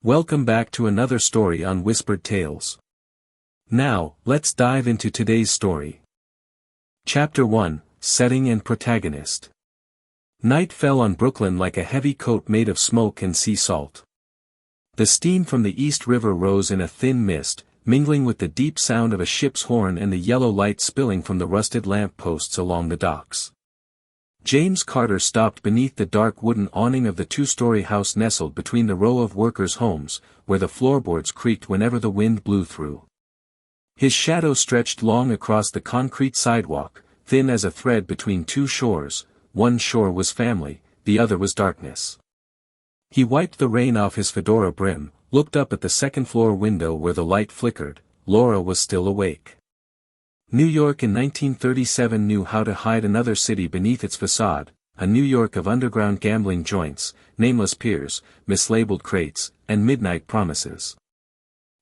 Welcome back to another story on Whispered Tales. Now, let's dive into today's story. Chapter 1, Setting and Protagonist. Night fell on Brooklyn like a heavy coat made of smoke and sea salt. The steam from the East River rose in a thin mist, mingling with the deep sound of a ship's horn and the yellow light spilling from the rusted lamp posts along the docks. James Carter stopped beneath the dark wooden awning of the two-story house nestled between the row of workers' homes, where the floorboards creaked whenever the wind blew through. His shadow stretched long across the concrete sidewalk, thin as a thread between two shores. One shore was family, the other was darkness. He wiped the rain off his fedora brim, looked up at the second-floor window where the light flickered. Laura was still awake. New York in 1937 knew how to hide another city beneath its facade, a New York of underground gambling joints, nameless piers, mislabeled crates, and midnight promises.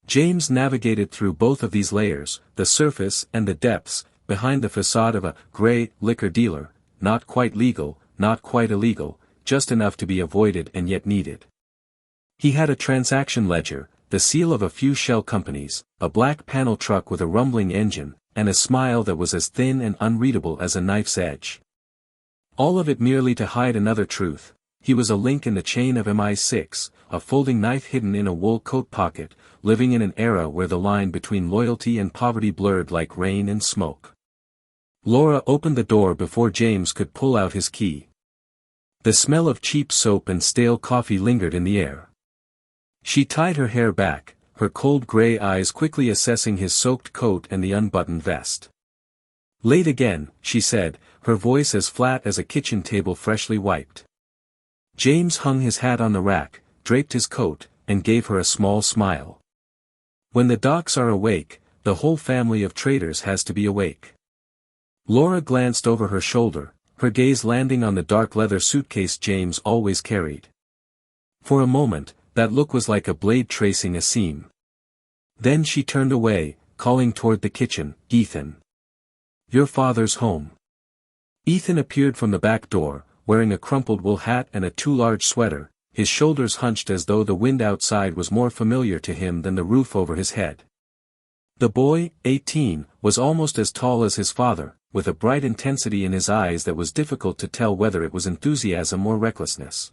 James navigated through both of these layers, the surface and the depths, behind the facade of a gray liquor dealer, not quite legal, not quite illegal, just enough to be avoided and yet needed. He had a transaction ledger, the seal of a few shell companies, a black panel truck with a rumbling engine, and a smile that was as thin and unreadable as a knife's edge. All of it merely to hide another truth: he was a link in the chain of MI6, a folding knife hidden in a wool coat pocket, living in an era where the line between loyalty and poverty blurred like rain and smoke. Laura opened the door before James could pull out his key. The smell of cheap soap and stale coffee lingered in the air. She tied her hair back, her cold gray eyes quickly assessing his soaked coat and the unbuttoned vest. "Late again," she said, her voice as flat as a kitchen table freshly wiped. James hung his hat on the rack, draped his coat, and gave her a small smile. "When the docks are awake, the whole family of traders has to be awake." Laura glanced over her shoulder, her gaze landing on the dark leather suitcase James always carried. For a moment, that look was like a blade tracing a seam. Then she turned away, calling toward the kitchen, "Ethan. Your father's home." Ethan appeared from the back door, wearing a crumpled wool hat and a too-large sweater, his shoulders hunched as though the wind outside was more familiar to him than the roof over his head. The boy, 18, was almost as tall as his father, with a bright intensity in his eyes that was difficult to tell whether it was enthusiasm or recklessness.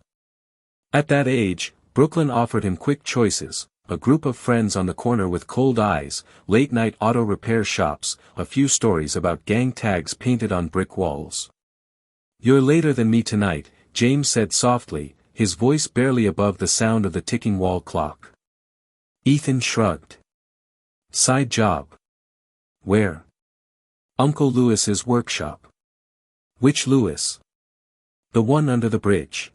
At that age, Brooklyn offered him quick choices: a group of friends on the corner with cold eyes, late-night auto repair shops, a few stories about gang tags painted on brick walls. "You're later than me tonight," James said softly, his voice barely above the sound of the ticking wall clock. Ethan shrugged. "Side job." "Where?" "Uncle Lewis's workshop." "Which Lewis?" "The one under the bridge."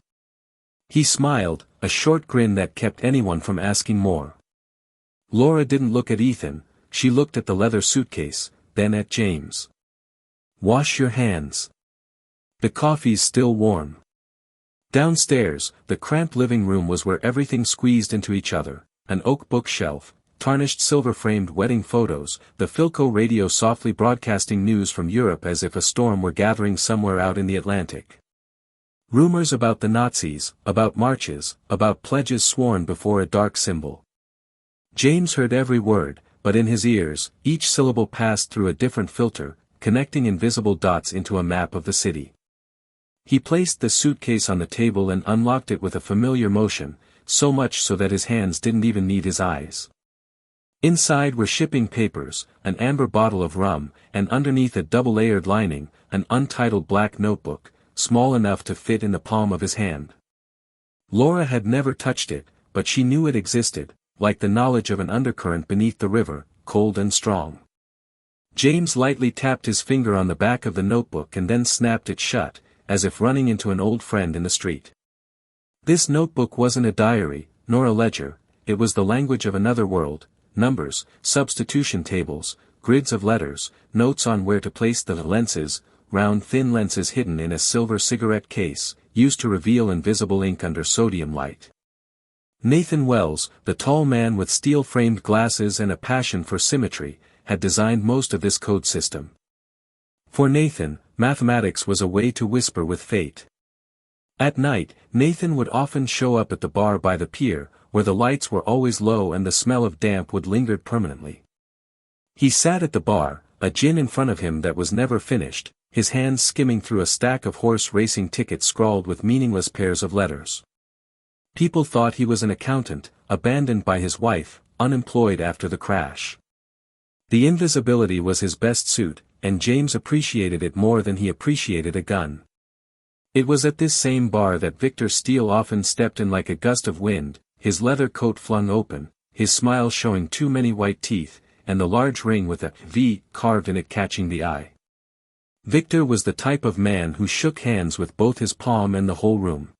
He smiled, a short grin that kept anyone from asking more. Laura didn't look at Ethan, she looked at the leather suitcase, then at James. "Wash your hands. The coffee's still warm." Downstairs, the cramped living room was where everything squeezed into each other: an oak bookshelf, tarnished silver-framed wedding photos, the Philco radio softly broadcasting news from Europe as if a storm were gathering somewhere out in the Atlantic. Rumors about the Nazis, about marches, about pledges sworn before a dark symbol. James heard every word, but in his ears, each syllable passed through a different filter, connecting invisible dots into a map of the city. He placed the suitcase on the table and unlocked it with a familiar motion, so much so that his hands didn't even need his eyes. Inside were shipping papers, an amber bottle of rum, and underneath a double-layered lining, an untitled black notebook, small enough to fit in the palm of his hand. Laura had never touched it, but she knew it existed, like the knowledge of an undercurrent beneath the river, cold and strong. James lightly tapped his finger on the back of the notebook and then snapped it shut, as if running into an old friend in the street. This notebook wasn't a diary, nor a ledger, it was the language of another world: numbers, substitution tables, grids of letters, notes on where to place the lenses, round thin lenses hidden in a silver cigarette case, used to reveal invisible ink under sodium light. Nathan Wells, the tall man with steel-framed glasses and a passion for symmetry, had designed most of this code system. For Nathan, mathematics was a way to whisper with fate. At night, Nathan would often show up at the bar by the pier, where the lights were always low and the smell of damp would linger permanently. He sat at the bar, a gin in front of him that was never finished, his hands skimming through a stack of horse racing tickets scrawled with meaningless pairs of letters. People thought he was an accountant, abandoned by his wife, unemployed after the crash. The invisibility was his best suit, and James appreciated it more than he appreciated a gun. It was at this same bar that Victor Steele often stepped in like a gust of wind, his leather coat flung open, his smile showing too many white teeth, and the large ring with a V carved in it catching the eye. Victor was the type of man who shook hands with both his palm and the whole room.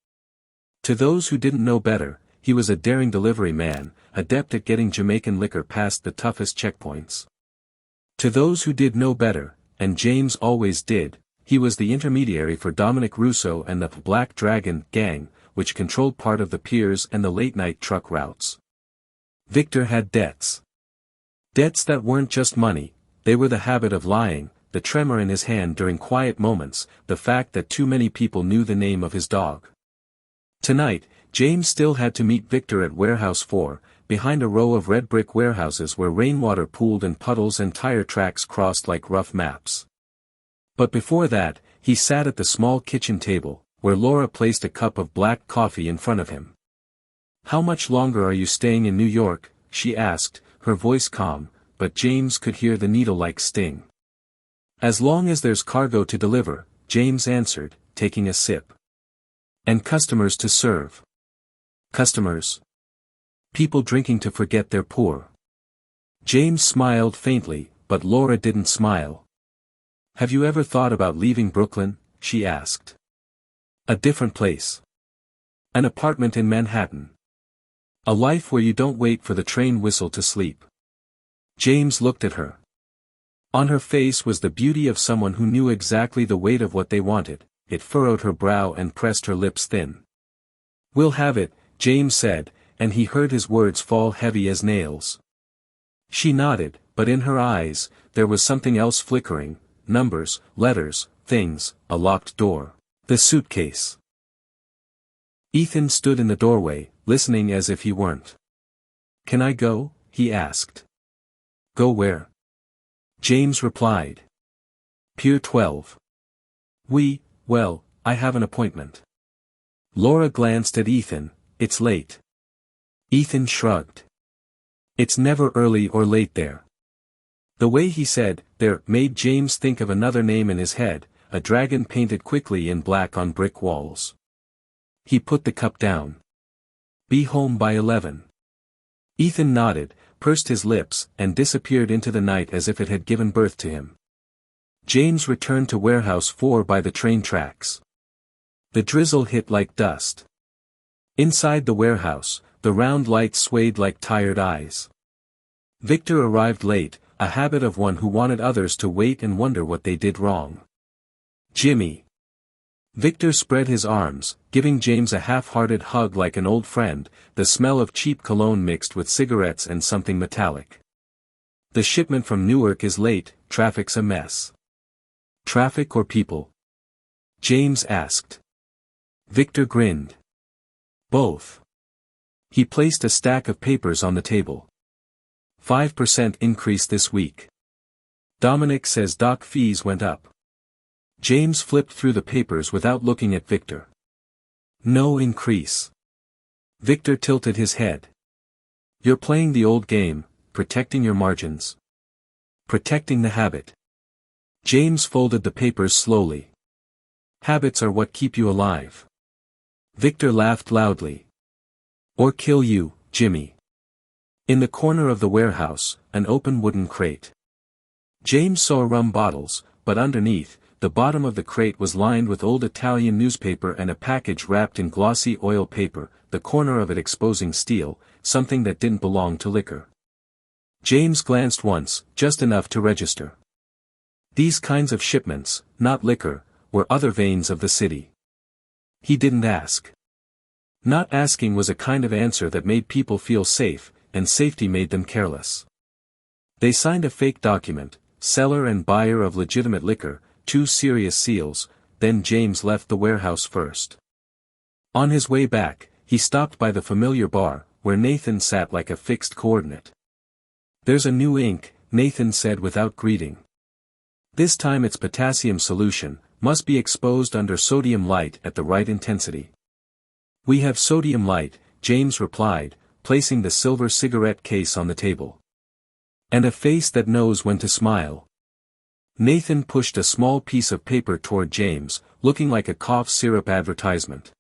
To those who didn't know better, he was a daring delivery man, adept at getting Jamaican liquor past the toughest checkpoints. To those who did know better, and James always did, he was the intermediary for Dominic Russo and the Black Dragon gang, which controlled part of the piers and the late-night truck routes. Victor had debts. Debts that weren't just money, they were the habit of lying, the tremor in his hand during quiet moments, the fact that too many people knew the name of his dog. Tonight, James still had to meet Victor at Warehouse 4, behind a row of red brick warehouses where rainwater pooled in puddles and tire tracks crossed like rough maps. But before that, he sat at the small kitchen table, where Laura placed a cup of black coffee in front of him. "How much longer are you staying in New York?" she asked, her voice calm, but James could hear the needle-like sting. "As long as there's cargo to deliver," James answered, taking a sip. "And customers to serve." "Customers? People drinking to forget they're poor." James smiled faintly, but Laura didn't smile. "Have you ever thought about leaving Brooklyn?" she asked. "A different place. An apartment in Manhattan. A life where you don't wait for the train whistle to sleep." James looked at her. On her face was the beauty of someone who knew exactly the weight of what they wanted. It furrowed her brow and pressed her lips thin. "We'll have it," James said, and he heard his words fall heavy as nails. She nodded, but in her eyes, there was something else flickering: numbers, letters, things, a locked door, the suitcase. Ethan stood in the doorway, listening as if he weren't. "Can I go?" he asked. "Go where?" James replied. "Pier 12. Well, I have an appointment." Laura glanced at Ethan. "It's late." Ethan shrugged. "It's never early or late there." The way he said "there" made James think of another name in his head, a dragon painted quickly in black on brick walls. He put the cup down. "Be home by 11. Ethan nodded, pursed his lips, and disappeared into the night as if it had given birth to him. James returned to Warehouse 4 by the train tracks. The drizzle hit like dust. Inside the warehouse, the round lights swayed like tired eyes. Victor arrived late, a habit of one who wanted others to wait and wonder what they did wrong. "Jimmy." Victor spread his arms, giving James a half-hearted hug like an old friend, the smell of cheap cologne mixed with cigarettes and something metallic. "The shipment from Newark is late, traffic's a mess." "Traffic or people?" James asked. Victor grinned. "Both." He placed a stack of papers on the table. 5% increase this week. Dominic says dock fees went up. James flipped through the papers without looking at Victor. "No increase." Victor tilted his head. "You're playing the old game, protecting your margins. Protecting the habit." James folded the papers slowly. "Habits are what keep you alive." Victor laughed loudly. "Or kill you, Jimmy." In the corner of the warehouse, an open wooden crate. James saw rum bottles, but underneath, the bottom of the crate was lined with old Italian newspaper and a package wrapped in glossy oil paper, the corner of it exposing steel, something that didn't belong to liquor. James glanced once, just enough to register. These kinds of shipments, not liquor, were other veins of the city. He didn't ask. Not asking was a kind of answer that made people feel safe, and safety made them careless. They signed a fake document, seller and buyer of legitimate liquor, 2 serious seals, then James left the warehouse first. On his way back, he stopped by the familiar bar, where Nathan sat like a fixed coordinate. "There's a new ink," Nathan said without greeting. "This time it's potassium solution, must be exposed under sodium light at the right intensity." "We have sodium light," James replied, placing the silver cigarette case on the table. "And a face that knows when to smile." Nathan pushed a small piece of paper toward James, looking like a cough syrup advertisement.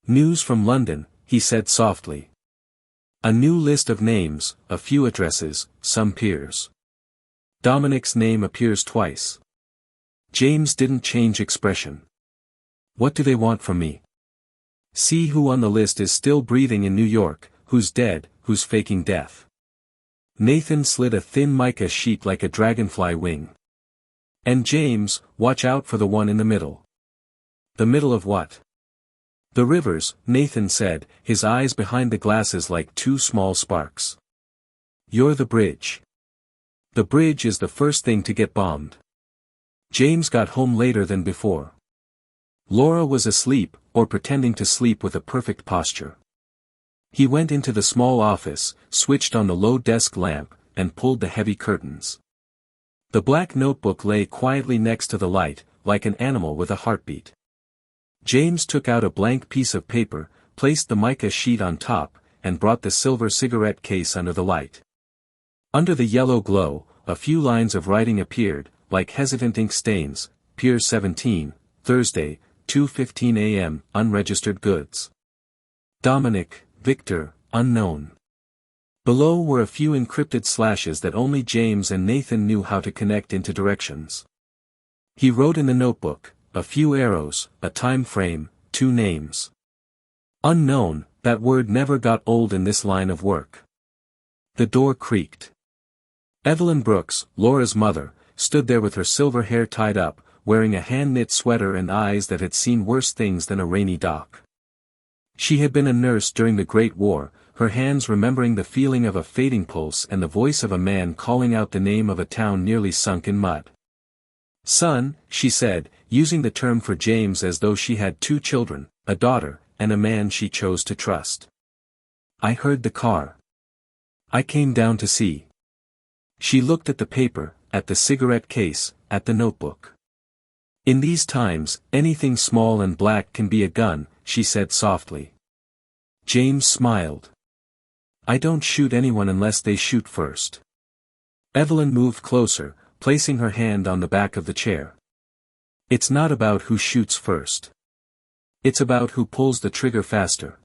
"News from London," he said softly. "A new list of names, a few addresses, some peers. Dominic's name appears twice." James didn't change expression. "What do they want from me?" "See who on the list is still breathing in New York, who's dead, who's faking death." Nathan slid a thin mica sheet like a dragonfly wing. "And James, watch out for the one in the middle." "The middle of what?" "The rivers," Nathan said, his eyes behind the glasses like two small sparks. "You're the bridge. The bridge is the first thing to get bombed." James got home later than before. Laura was asleep, or pretending to sleep with a perfect posture. He went into the small office, switched on the low desk lamp, and pulled the heavy curtains. The black notebook lay quietly next to the light, like an animal with a heartbeat. James took out a blank piece of paper, placed the mica sheet on top, and brought the silver cigarette case under the light. Under the yellow glow, a few lines of writing appeared, like hesitant ink stains. "Pier 17, Thursday, 2:15 a.m., unregistered goods. Dominic, Victor, unknown." Below were a few encrypted slashes that only James and Nathan knew how to connect into directions. He wrote in the notebook, a few arrows, a time frame, 2 names. Unknown, that word never got old in this line of work. The door creaked. Evelyn Brooks, Laura's mother, stood there with her silver hair tied up, wearing a hand-knit sweater and eyes that had seen worse things than a rainy dock. She had been a nurse during the Great War, her hands remembering the feeling of a fading pulse and the voice of a man calling out the name of a town nearly sunk in mud. "Son," she said, using the term for James as though she had 2 children, a daughter, and a man she chose to trust. "I heard the car. I came down to see." She looked at the paper, at the cigarette case, at the notebook. "In these times, anything small and black can be a gun," she said softly. James smiled. "I don't shoot anyone unless they shoot first." Evelyn moved closer, placing her hand on the back of the chair. "It's not about who shoots first. It's about who pulls the trigger faster."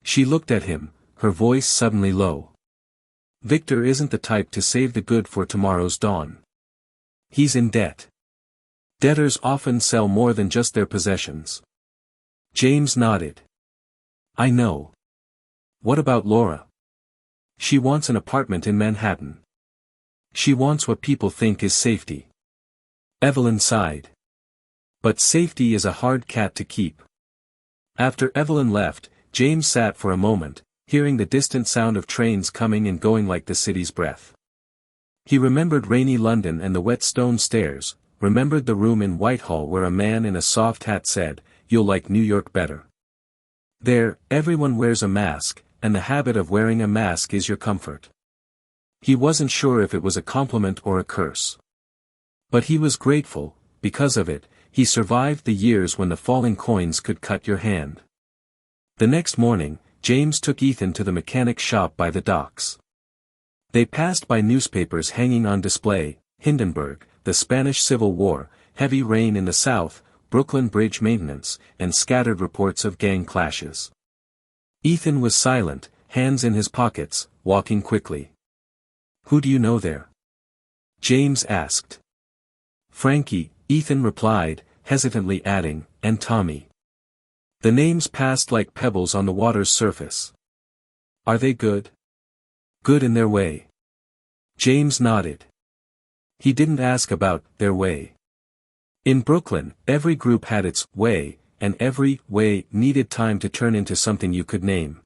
She looked at him, her voice suddenly low. "Victor isn't the type to save the good for tomorrow's dawn. He's in debt. Debtors often sell more than just their possessions." James nodded. "I know. What about Laura? She wants an apartment in Manhattan. She wants what people think is safety." Evelyn sighed. "But safety is a hard cat to keep." After Evelyn left, James sat for a moment, hearing the distant sound of trains coming and going like the city's breath. He remembered rainy London and the wet stone stairs, remembered the room in Whitehall where a man in a soft hat said, "You'll like New York better. There, everyone wears a mask, and the habit of wearing a mask is your comfort." He wasn't sure if it was a compliment or a curse. But he was grateful, because of it, he survived the years when the falling coins could cut your hand. The next morning, James took Ethan to the mechanic shop by the docks. They passed by newspapers hanging on display, Hindenburg, the Spanish Civil War, heavy rain in the south, Brooklyn Bridge maintenance, and scattered reports of gang clashes. Ethan was silent, hands in his pockets, walking quickly. "Who do you know there?" James asked. "Frankie," Ethan replied, hesitantly adding, "and Tommy." The names passed like pebbles on the water's surface. "Are they good?" "Good in their way." James nodded. He didn't ask about their way. In Brooklyn, every group had its way, and every way needed time to turn into something you could name.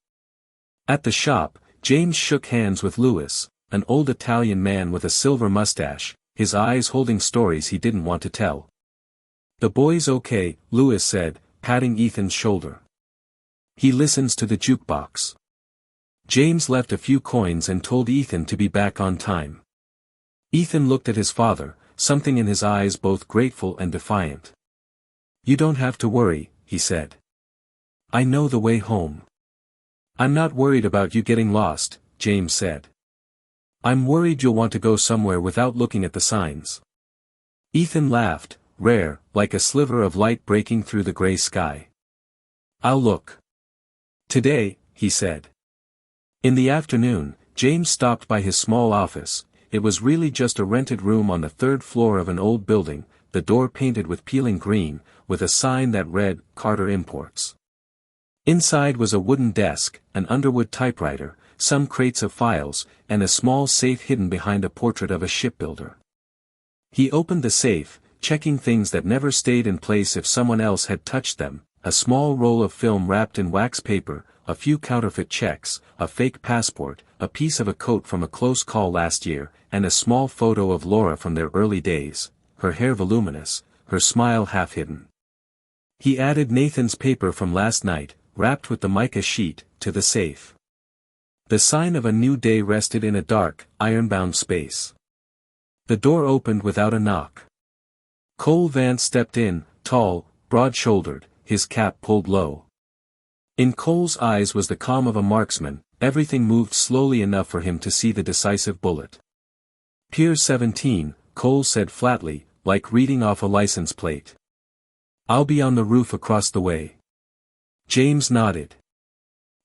At the shop, James shook hands with Louis, an old Italian man with a silver mustache, his eyes holding stories he didn't want to tell. "The boy's okay," Louis said, patting Ethan's shoulder. "He listens to the jukebox. James left a few coins and told Ethan to be back on time. Ethan looked at his father, something in his eyes both grateful and defiant. "You don't have to worry," he said. "I know the way home." "I'm not worried about you getting lost," James said. "I'm worried you'll want to go somewhere without looking at the signs." Ethan laughed, rare, like a sliver of light breaking through the gray sky. "I'll look. Today," he said. In the afternoon, James stopped by his small office. It was really just a rented room on the third floor of an old building, the door painted with peeling green, with a sign that read, "Carter Imports." Inside was a wooden desk, an Underwood typewriter, some crates of files, and a small safe hidden behind a portrait of a shipbuilder. He opened the safe, checking things that never stayed in place if someone else had touched them, a small roll of film wrapped in wax paper, a few counterfeit checks, a fake passport, a piece of a coat from a close call last year, and a small photo of Laura from their early days, her hair voluminous, her smile half hidden. He added Nathan's paper from last night, wrapped with the mica sheet, to the safe. The sign of a new day rested in a dark, iron-bound space. The door opened without a knock. Cole Vance stepped in, tall, broad-shouldered, his cap pulled low. In Cole's eyes was the calm of a marksman, everything moved slowly enough for him to see the decisive bullet. "Pier 17, Cole said flatly, like reading off a license plate. "I'll be on the roof across the way." James nodded.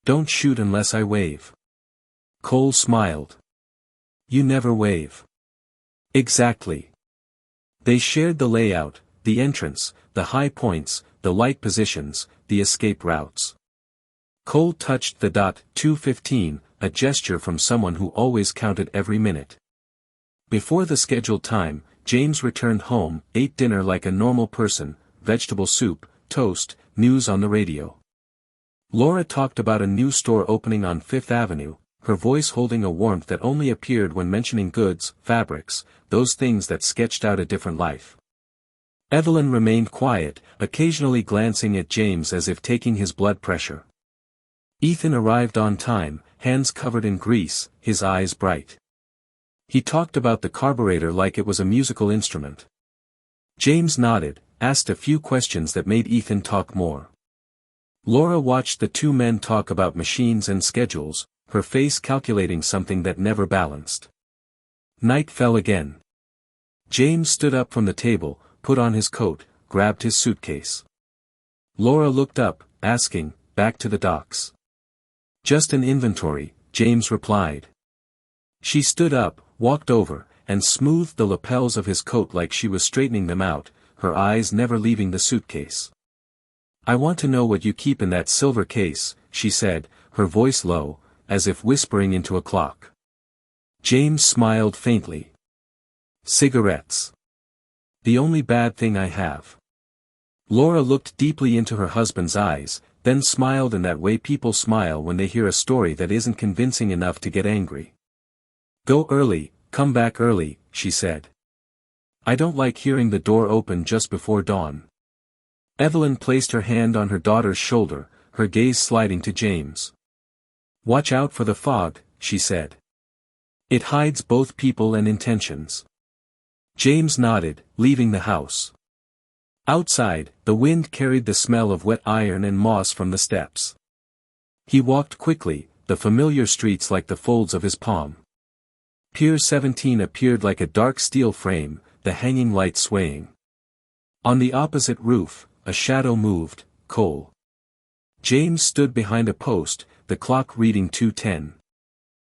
"Don't shoot unless I wave." Cole smiled. "You never wave." "Exactly." They shared the layout, the entrance, the high points, the light positions, the escape routes. Cole touched the dot, 2:15, a gesture from someone who always counted every minute. Before the scheduled time, James returned home, ate dinner like a normal person, vegetable soup, toast, news on the radio. Laura talked about a new store opening on Fifth Avenue, her voice holding a warmth that only appeared when mentioning goods, fabrics, those things that sketched out a different life. Evelyn remained quiet, occasionally glancing at James as if taking his blood pressure. Ethan arrived on time, hands covered in grease, his eyes bright. He talked about the carburetor like it was a musical instrument. James nodded, asked a few questions that made Ethan talk more. Laura watched the two men talk about machines and schedules, her face calculating something that never balanced. Night fell again. James stood up from the table, put on his coat, grabbed his suitcase. Laura looked up, asking, "Back to the docks?" "Just an inventory," James replied. She stood up, walked over, and smoothed the lapels of his coat like she was straightening them out, her eyes never leaving the suitcase. "I want to know what you keep in that silver case," she said, her voice low, as if whispering into a clock. James smiled faintly. "Cigarettes. The only bad thing I have." Laura looked deeply into her husband's eyes, then smiled in that way people smile when they hear a story that isn't convincing enough to get angry. "Go early, come back early," she said. "I don't like hearing the door open just before dawn." Evelyn placed her hand on her daughter's shoulder, her gaze sliding to James. "Watch out for the fog," she said. "It hides both people and intentions." James nodded, leaving the house. Outside, the wind carried the smell of wet iron and moss from the steps. He walked quickly, the familiar streets like the folds of his palm. Pier 17 appeared like a dark steel frame, the hanging light swaying. On the opposite roof, a shadow moved, Cole. James stood behind a post, the clock reading 2:10.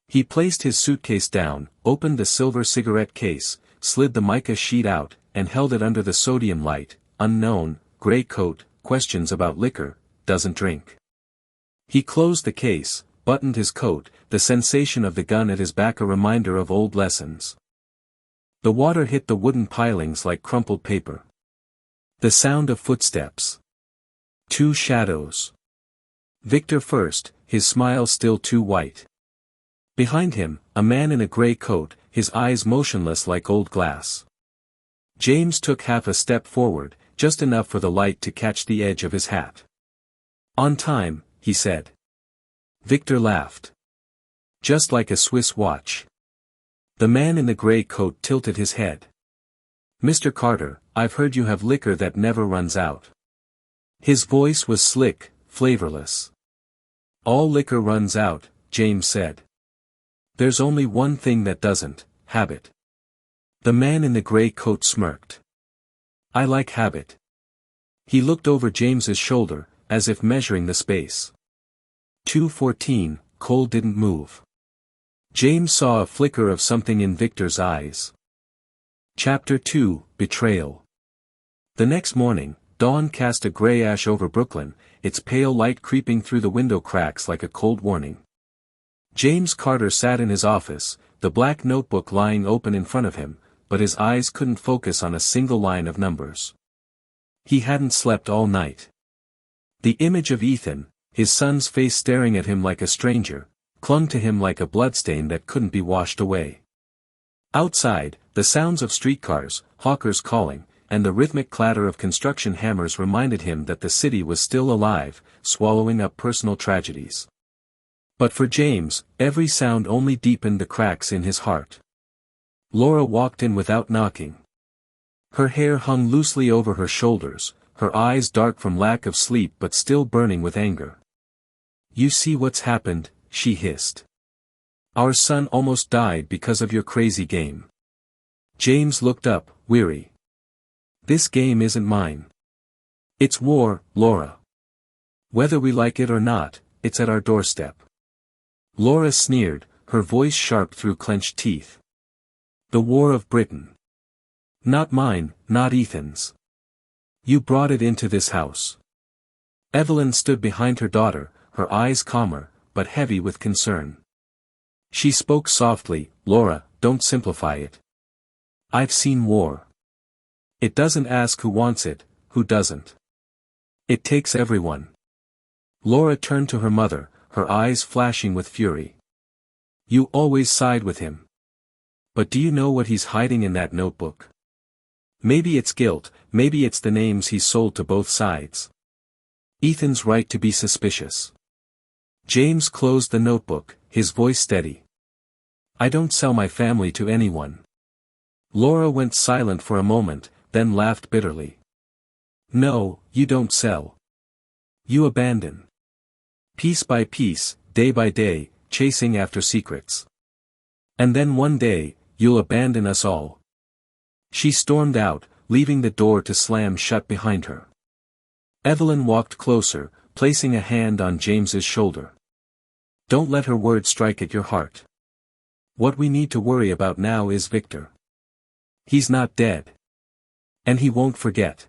He placed his suitcase down, opened the silver cigarette case, slid the mica sheet out, and held it under the sodium light. Unknown, gray coat, questions about liquor, doesn't drink. He closed the case, buttoned his coat, the sensation of the gun at his back a reminder of old lessons. The water hit the wooden pilings like crumpled paper. The sound of footsteps. Two shadows. Victor first, his smile still too white. Behind him, a man in a gray coat, his eyes motionless like old glass. James took half a step forward, just enough for the light to catch the edge of his hat. "On time," he said. Victor laughed. Just like a Swiss watch. The man in the gray coat tilted his head. "Mr. Carter, I've heard you have liquor that never runs out." His voice was slick, flavorless. "All liquor runs out," James said. "There's only one thing that doesn't, habit." The man in the gray coat smirked. "I like habit." He looked over James's shoulder, as if measuring the space. 2:14, Cole didn't move. James saw a flicker of something in Victor's eyes. Chapter 2, Betrayal. The next morning, dawn cast a gray ash over Brooklyn, its pale light creeping through the window cracks like a cold warning. James Carter sat in his office, the black notebook lying open in front of him, but his eyes couldn't focus on a single line of numbers. He hadn't slept all night. The image of Ethan, his son's face staring at him like a stranger, clung to him like a bloodstain that couldn't be washed away. Outside, the sounds of streetcars, hawkers calling, and the rhythmic clatter of construction hammers reminded him that the city was still alive, swallowing up personal tragedies. But for James, every sound only deepened the cracks in his heart. Laura walked in without knocking. Her hair hung loosely over her shoulders, her eyes dark from lack of sleep but still burning with anger. "You see what's happened," she hissed. "Our son almost died because of your crazy game." James looked up, weary. "This game isn't mine. It's war, Laura. Whether we like it or not, it's at our doorstep." Laura sneered, her voice sharp through clenched teeth. "The war of Britain. Not mine, not Ethan's. You brought it into this house." Evelyn stood behind her daughter, her eyes calmer, but heavy with concern. She spoke softly, "Laura, don't simplify it. I've seen war. It doesn't ask who wants it, who doesn't. It takes everyone." Laura turned to her mother, her eyes flashing with fury. "You always side with him. But do you know what he's hiding in that notebook? Maybe it's guilt, maybe it's the names he's sold to both sides. Ethan's right to be suspicious." James closed the notebook, his voice steady. "I don't sell my family to anyone." Laura went silent for a moment, then laughed bitterly. "No, you don't sell. You abandon. Piece by piece, day by day, chasing after secrets. And then one day, you'll abandon us all." She stormed out, leaving the door to slam shut behind her. Evelyn walked closer, placing a hand on James's shoulder. "Don't let her words strike at your heart. What we need to worry about now is Victor. He's not dead. And he won't forget."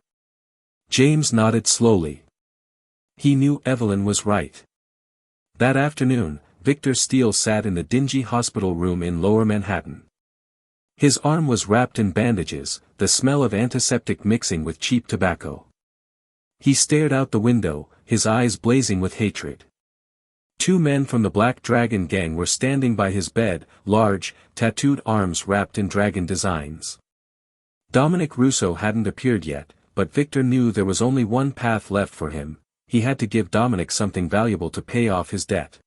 James nodded slowly. He knew Evelyn was right. That afternoon, Victor Steele sat in the dingy hospital room in Lower Manhattan. His arm was wrapped in bandages, the smell of antiseptic mixing with cheap tobacco. He stared out the window, his eyes blazing with hatred. Two men from the Black Dragon gang were standing by his bed, large, tattooed arms wrapped in dragon designs. Dominic Russo hadn't appeared yet, but Victor knew there was only one path left for him. He had to give Dominic something valuable to pay off his debt.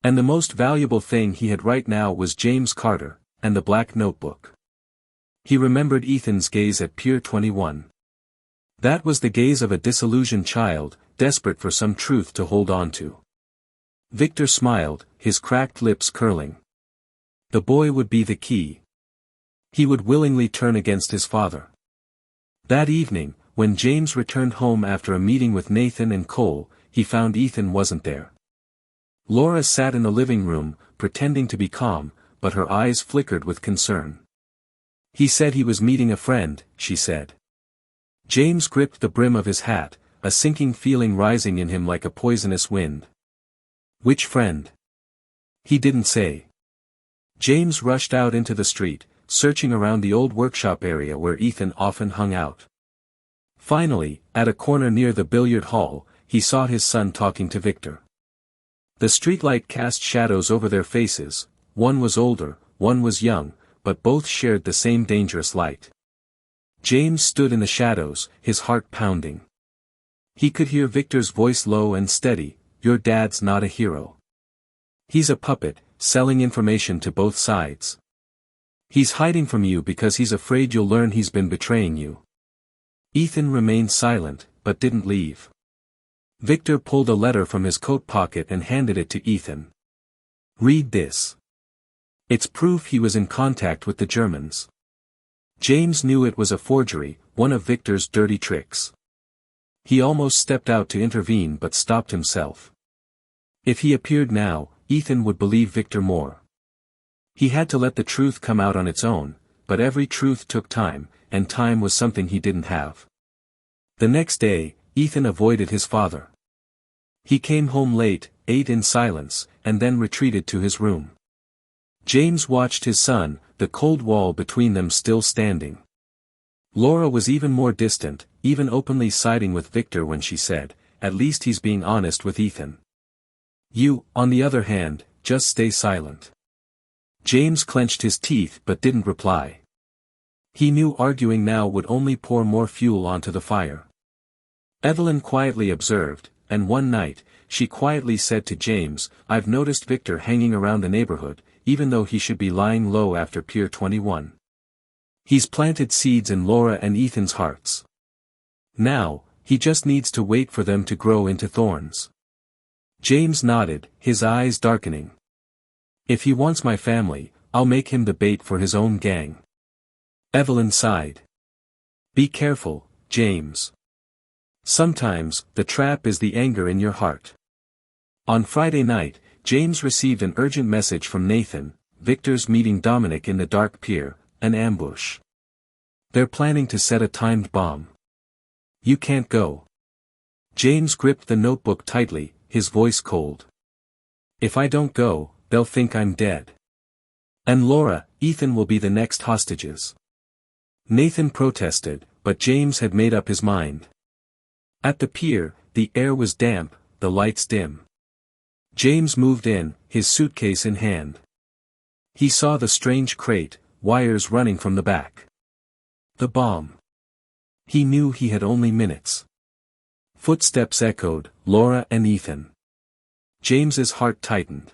And the most valuable thing he had right now was James Carter, and the black notebook. He remembered Ethan's gaze at Pier 21. That was the gaze of a disillusioned child, desperate for some truth to hold on to. Victor smiled, his cracked lips curling. The boy would be the key. He would willingly turn against his father. That evening, when James returned home after a meeting with Nathan and Cole, he found Ethan wasn't there. Laura sat in the living room, pretending to be calm, but her eyes flickered with concern. "He said he was meeting a friend," she said. James gripped the brim of his hat, a sinking feeling rising in him like a poisonous wind. "Which friend?" "He didn't say." James rushed out into the street, searching around the old workshop area where Ethan often hung out. Finally, at a corner near the billiard hall, he saw his son talking to Victor. The streetlight cast shadows over their faces, one was older, one was young, but both shared the same dangerous light. James stood in the shadows, his heart pounding. He could hear Victor's voice low and steady, "Your dad's not a hero. He's a puppet, selling information to both sides. He's hiding from you because he's afraid you'll learn he's been betraying you. Ethan remained silent, but didn't leave. Victor pulled a letter from his coat pocket and handed it to Ethan. Read this. It's proof he was in contact with the Germans. James knew it was a forgery, one of Victor's dirty tricks. He almost stepped out to intervene but stopped himself. If he appeared now, Ethan would believe Victor more. He had to let the truth come out on its own, but every truth took time, and time was something he didn't have. The next day, Ethan avoided his father. He came home late, ate in silence, and then retreated to his room. James watched his son, the cold wall between them still standing. Laura was even more distant, even openly siding with Victor when she said, "At least he's being honest with Ethan. You, on the other hand, just stay silent." James clenched his teeth but didn't reply. He knew arguing now would only pour more fuel onto the fire. Evelyn quietly observed, and one night, she quietly said to James, "I've noticed Victor hanging around the neighborhood, even though he should be lying low after Pier 21. He's planted seeds in Laura and Ethan's hearts. Now, he just needs to wait for them to grow into thorns." James nodded, his eyes darkening. "If he wants my family, I'll make him the bait for his own gang." Evelyn sighed. "Be careful, James. Sometimes, the trap is the anger in your heart." On Friday night, James received an urgent message from Nathan, "Victor's meeting Dominic in the dark pier, an ambush. They're planning to set a timed bomb. You can't go." James gripped the notebook tightly, his voice cold. "If I don't go, they'll think I'm dead. And Laura, Ethan will be the next hostages." Nathan protested, but James had made up his mind. At the pier, the air was damp, the lights dim. James moved in, his suitcase in hand. He saw the strange crate, wires running from the back. The bomb. He knew he had only minutes. Footsteps echoed, Laura and Ethan. James's heart tightened.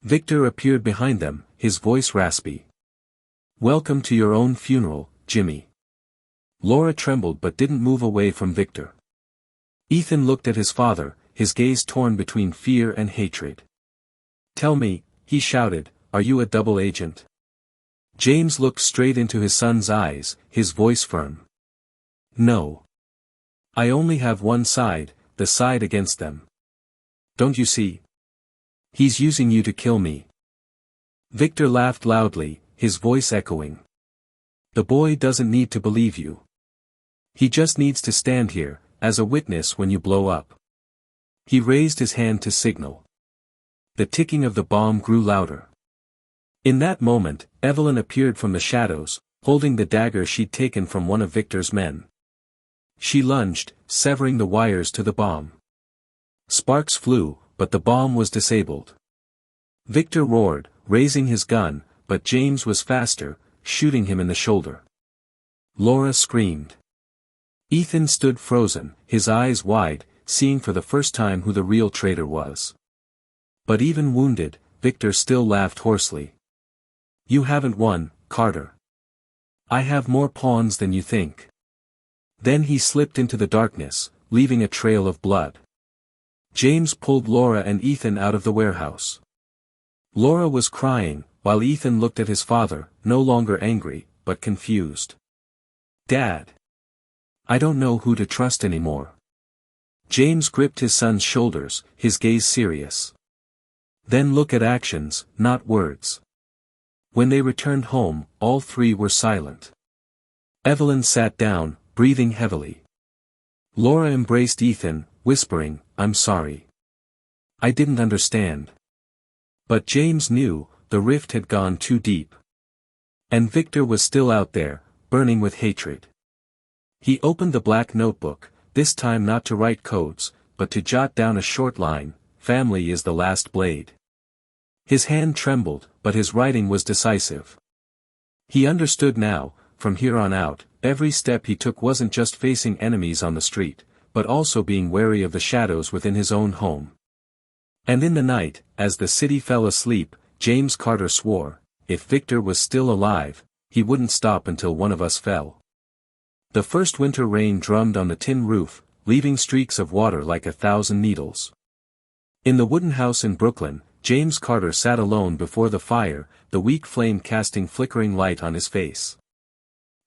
Victor appeared behind them, his voice raspy. "Welcome to your own funeral, Jimmy." Laura trembled but didn't move away from Victor. Ethan looked at his father, his gaze torn between fear and hatred. "Tell me," he shouted, "are you a double agent?" James looked straight into his son's eyes, his voice firm. "No. I only have one side, the side against them. Don't you see? He's using you to kill me." Victor laughed loudly, his voice echoing. "The boy doesn't need to believe you. He just needs to stand here, as a witness when you blow up." He raised his hand to signal. The ticking of the bomb grew louder. In that moment, Evelyn appeared from the shadows, holding the dagger she'd taken from one of Victor's men. She lunged, severing the wires to the bomb. Sparks flew, but the bomb was disabled. Victor roared, raising his gun, but James was faster, shooting him in the shoulder. Laura screamed. Ethan stood frozen, his eyes wide, seeing for the first time who the real traitor was. But even wounded, Victor still laughed hoarsely. "You haven't won, Carter. I have more pawns than you think." Then he slipped into the darkness, leaving a trail of blood. James pulled Laura and Ethan out of the warehouse. Laura was crying, while Ethan looked at his father, no longer angry, but confused. "Dad. I don't know who to trust anymore." James gripped his son's shoulders, his gaze serious. "Then look at actions, not words." When they returned home, all three were silent. Evelyn sat down, breathing heavily. Laura embraced Ethan, whispering, "I'm sorry. I didn't understand." But James knew, the rift had gone too deep. And Victor was still out there, burning with hatred. He opened the black notebook, this time not to write codes, but to jot down a short line, "Family is the last blade." His hand trembled, but his writing was decisive. He understood now, from here on out, every step he took wasn't just facing enemies on the street, but also being wary of the shadows within his own home. And in the night, as the city fell asleep, James Carter swore, if Victor was still alive, he wouldn't stop until one of us fell. The first winter rain drummed on the tin roof, leaving streaks of water like 1,000 needles. In the wooden house in Brooklyn, James Carter sat alone before the fire, the weak flame casting flickering light on his face.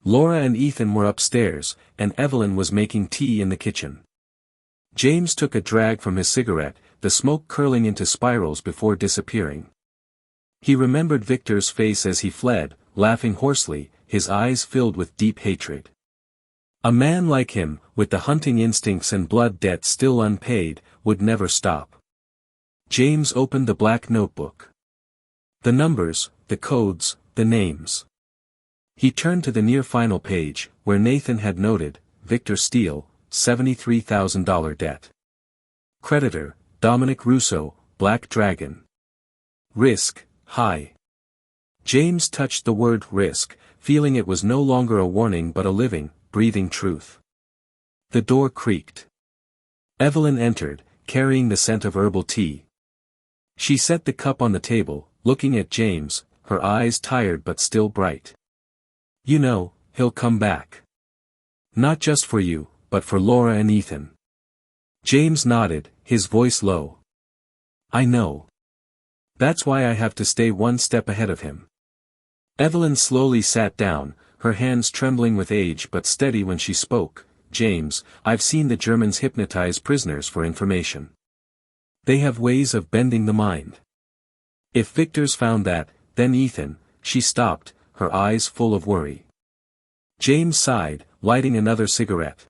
Laura and Ethan were upstairs, and Evelyn was making tea in the kitchen. James took a drag from his cigarette, the smoke curling into spirals before disappearing. He remembered Victor's face as he fled, laughing hoarsely, his eyes filled with deep hatred. A man like him, with the hunting instincts and blood debt still unpaid, would never stop. James opened the black notebook. The numbers, the codes, the names. He turned to the near-final page, where Nathan had noted, Victor Steele, $73,000 debt. Creditor, Dominic Russo, Black Dragon. Risk, high. James touched the word risk, feeling it was no longer a warning but a living, breathing truth. The door creaked. Evelyn entered, carrying the scent of herbal tea. She set the cup on the table, looking at James, her eyes tired but still bright. You know, he'll come back. Not just for you, but for Laura and Ethan. James nodded, his voice low. I know. That's why I have to stay one step ahead of him. Evelyn slowly sat down, her hands trembling with age but steady when she spoke. James, I've seen the Germans hypnotize prisoners for information. They have ways of bending the mind. If Victor's found that, then Ethan, she stopped, her eyes full of worry. James sighed, lighting another cigarette.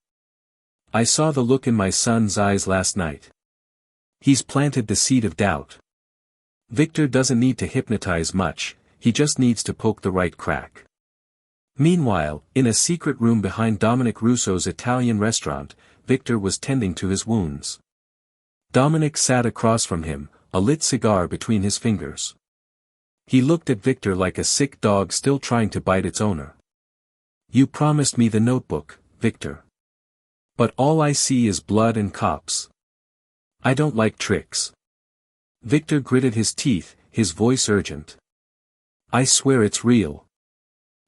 I saw the look in my son's eyes last night. He's planted the seed of doubt. Victor doesn't need to hypnotize much, he just needs to poke the right crack. Meanwhile, in a secret room behind Dominic Russo's Italian restaurant, Victor was tending to his wounds. Dominic sat across from him, a lit cigar between his fingers. He looked at Victor like a sick dog still trying to bite its owner. You promised me the notebook, Victor. But all I see is blood and cops. I don't like tricks. Victor gritted his teeth, his voice urgent. I swear it's real.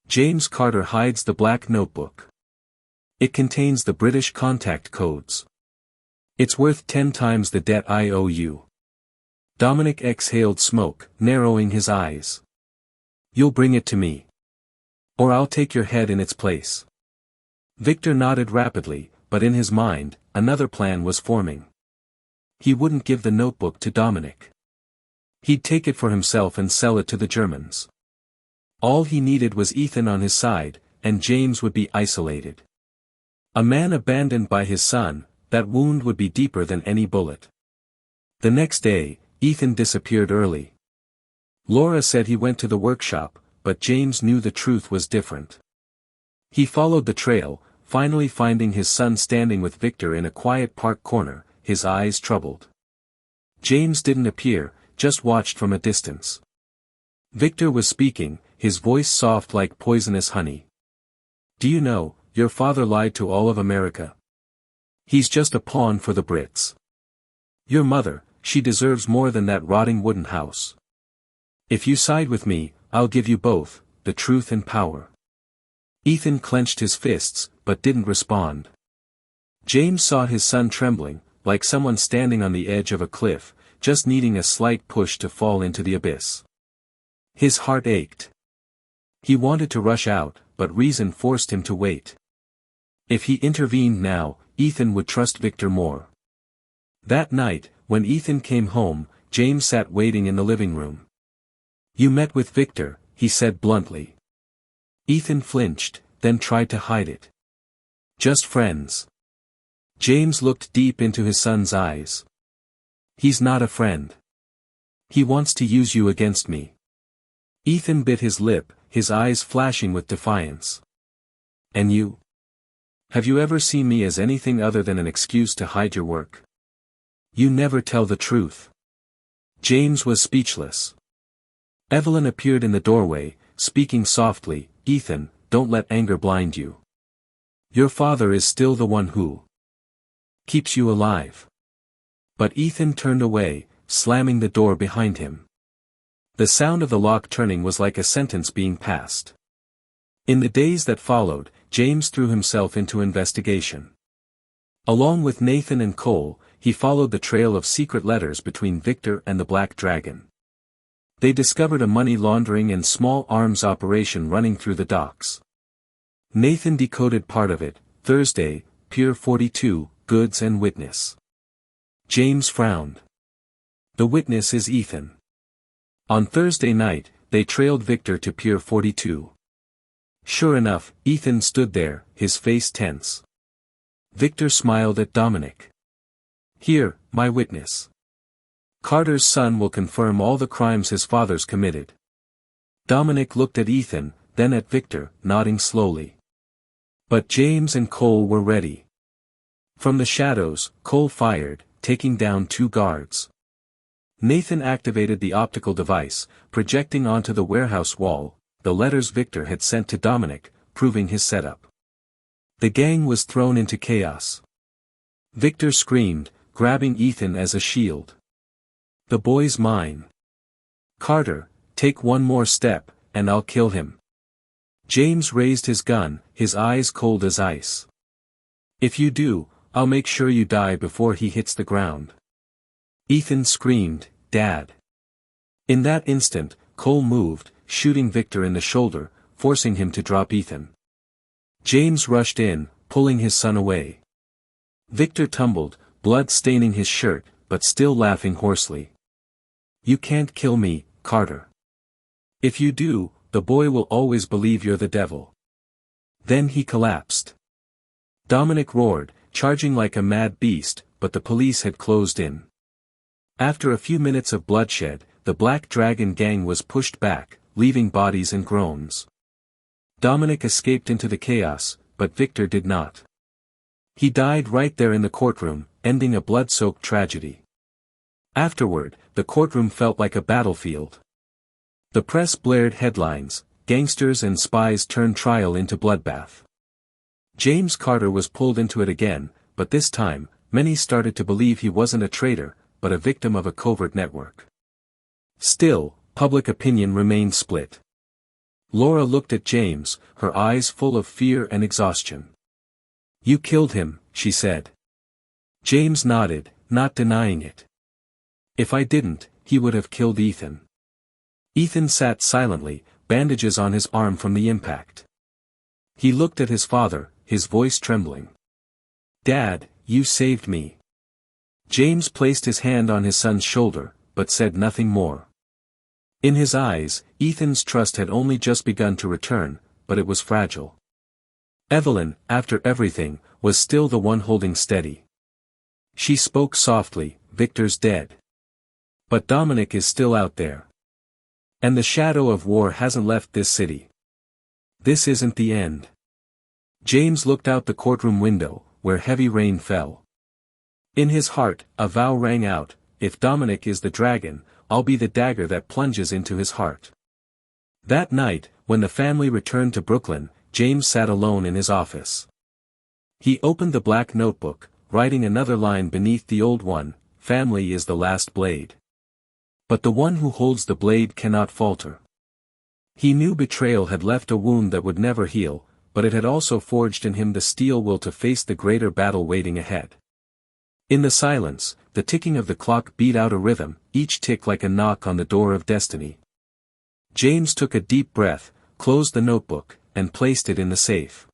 James Carter hides the black notebook. It contains the British contact codes. It's worth 10 times the debt I owe you. Dominic exhaled smoke, narrowing his eyes. You'll bring it to me. Or I'll take your head in its place. Victor nodded rapidly, but in his mind, another plan was forming. He wouldn't give the notebook to Dominic. He'd take it for himself and sell it to the Germans. All he needed was Ethan on his side, and James would be isolated. A man abandoned by his son, that wound would be deeper than any bullet. The next day, Ethan disappeared early. Laura said he went to the workshop, but James knew the truth was different. He followed the trail, finally finding his son standing with Victor in a quiet park corner, his eyes troubled. James didn't appear, just watched from a distance. Victor was speaking, his voice soft like poisonous honey. Do you know, your father lied to all of America. He's just a pawn for the Brits. Your mother, she deserves more than that rotting wooden house. If you side with me, I'll give you both, the truth and power. Ethan clenched his fists, but didn't respond. James saw his son trembling, like someone standing on the edge of a cliff, just needing a slight push to fall into the abyss. His heart ached. He wanted to rush out, but reason forced him to wait. If he intervened now, Ethan would trust Victor more. That night, when Ethan came home, James sat waiting in the living room. You met with Victor, he said bluntly. Ethan flinched, then tried to hide it. Just friends. James looked deep into his son's eyes. He's not a friend. He wants to use you against me. Ethan bit his lip, his eyes flashing with defiance. And you? Have you ever seen me as anything other than an excuse to hide your work? You never tell the truth. James was speechless. Evelyn appeared in the doorway, speaking softly, Ethan, don't let anger blind you. Your father is still the one who keeps you alive. But Ethan turned away, slamming the door behind him. The sound of the lock turning was like a sentence being passed. In the days that followed, James threw himself into investigation. Along with Nathan and Cole, he followed the trail of secret letters between Victor and the Black Dragon. They discovered a money laundering and small arms operation running through the docks. Nathan decoded part of it: Thursday, Pier 42, goods and witness. James frowned. The witness is Ethan. On Thursday night, they trailed Victor to Pier 42. Sure enough, Ethan stood there, his face tense. Victor smiled at Dominic. "Here, my witness. Carter's son will confirm all the crimes his father's committed." Dominic looked at Ethan, then at Victor, nodding slowly. But James and Cole were ready. From the shadows, Cole fired, taking down 2 guards. Nathan activated the optical device, projecting onto the warehouse wall the letters Victor had sent to Dominic, proving his setup. The gang was thrown into chaos. Victor screamed, grabbing Ethan as a shield. "The boy's mine. Carter, take one more step, and I'll kill him." James raised his gun, his eyes cold as ice. "If you do, I'll make sure you die before he hits the ground." Ethan screamed, "Dad." In that instant, Cole moved, shooting Victor in the shoulder, forcing him to drop Ethan. James rushed in, pulling his son away. Victor tumbled, blood staining his shirt, but still laughing hoarsely. "You can't kill me, Carter. If you do, the boy will always believe you're the devil." Then he collapsed. Dominic roared, charging like a mad beast, but the police had closed in. After a few minutes of bloodshed, the Black Dragon gang was pushed back, leaving bodies and groans. Dominic escaped into the chaos, but Victor did not. He died right there in the courtroom, ending a blood-soaked tragedy. Afterward, the courtroom felt like a battlefield. The press blared headlines: "Gangsters and spies turn trial into bloodbath." James Carter was pulled into it again, but this time, many started to believe he wasn't a traitor, but a victim of a covert network. Still, public opinion remained split. Laura looked at James, her eyes full of fear and exhaustion. "You killed him," she said. James nodded, not denying it. "If I didn't, he would have killed Ethan." Ethan sat silently, bandages on his arm from the impact. He looked at his father, his voice trembling. "Dad, you saved me." James placed his hand on his son's shoulder, but said nothing more. In his eyes, Ethan's trust had only just begun to return, but it was fragile. Evelyn, after everything, was still the one holding steady. She spoke softly, "Victor's dead. But Dominic is still out there. And the shadow of war hasn't left this city. This isn't the end." James looked out the courtroom window, where heavy rain fell. In his heart, a vow rang out: "If Dominic is the dragon, I'll be the dagger that plunges into his heart." That night, when the family returned to Brooklyn, James sat alone in his office. He opened the black notebook, writing another line beneath the old one: "Family is the last blade. But the one who holds the blade cannot falter." He knew betrayal had left a wound that would never heal, but it had also forged in him the steel will to face the greater battle waiting ahead. In the silence, the ticking of the clock beat out a rhythm, each tick like a knock on the door of destiny. James took a deep breath, closed the notebook, and placed it in the safe.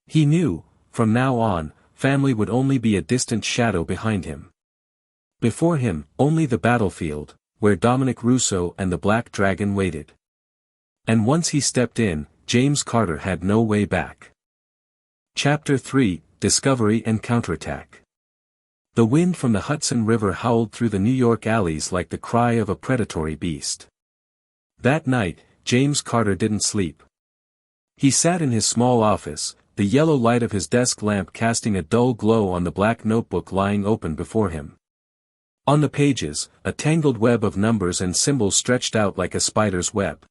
He knew, from now on, family would only be a distant shadow behind him. Before him, only the battlefield, where Dominic Russo and the Black Dragon waited. And once he stepped in, James Carter had no way back. Chapter 3: Discovery and Counterattack. The wind from the Hudson River howled through the New York alleys like the cry of a predatory beast. That night, James Carter didn't sleep. He sat in his small office, the yellow light of his desk lamp casting a dull glow on the black notebook lying open before him. On the pages, a tangled web of numbers and symbols stretched out like a spider's web.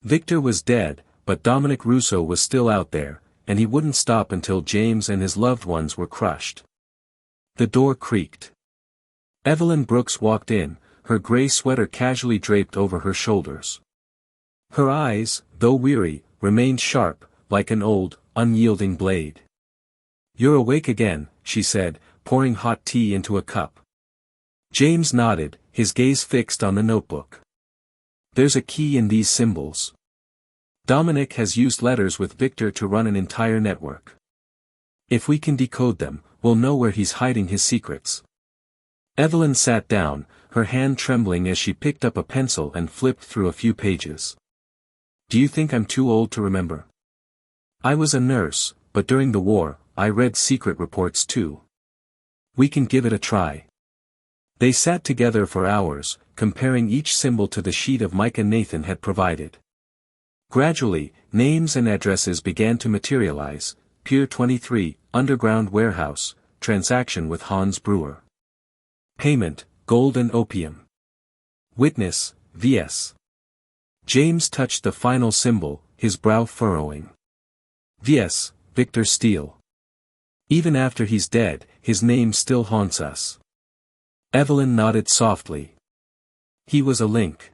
Victor was dead, but Dominic Russo was still out there, and he wouldn't stop until James and his loved ones were crushed. The door creaked. Evelyn Brooks walked in, her gray sweater casually draped over her shoulders. Her eyes, though weary, remained sharp, like an old, unyielding blade. "You're awake again," she said, pouring hot tea into a cup. James nodded, his gaze fixed on the notebook. "There's a key in these symbols. Dominic has used letters with Victor to run an entire network. If we can decode them, we'll know where he's hiding his secrets." Evelyn sat down, her hand trembling as she picked up a pencil and flipped through a few pages. "Do you think I'm too old to remember? I was a nurse, but during the war, I read secret reports too. We can give it a try." They sat together for hours, comparing each symbol to the sheet of mica Nathan had provided. Gradually, names and addresses began to materialize: Pier 23, underground warehouse, transaction with Hans Brewer. Payment, gold and opium. Witness, V.S. James touched the final symbol, his brow furrowing. V.S., Victor Steele. Even after he's dead, his name still haunts us. Evelyn nodded softly. He was a link.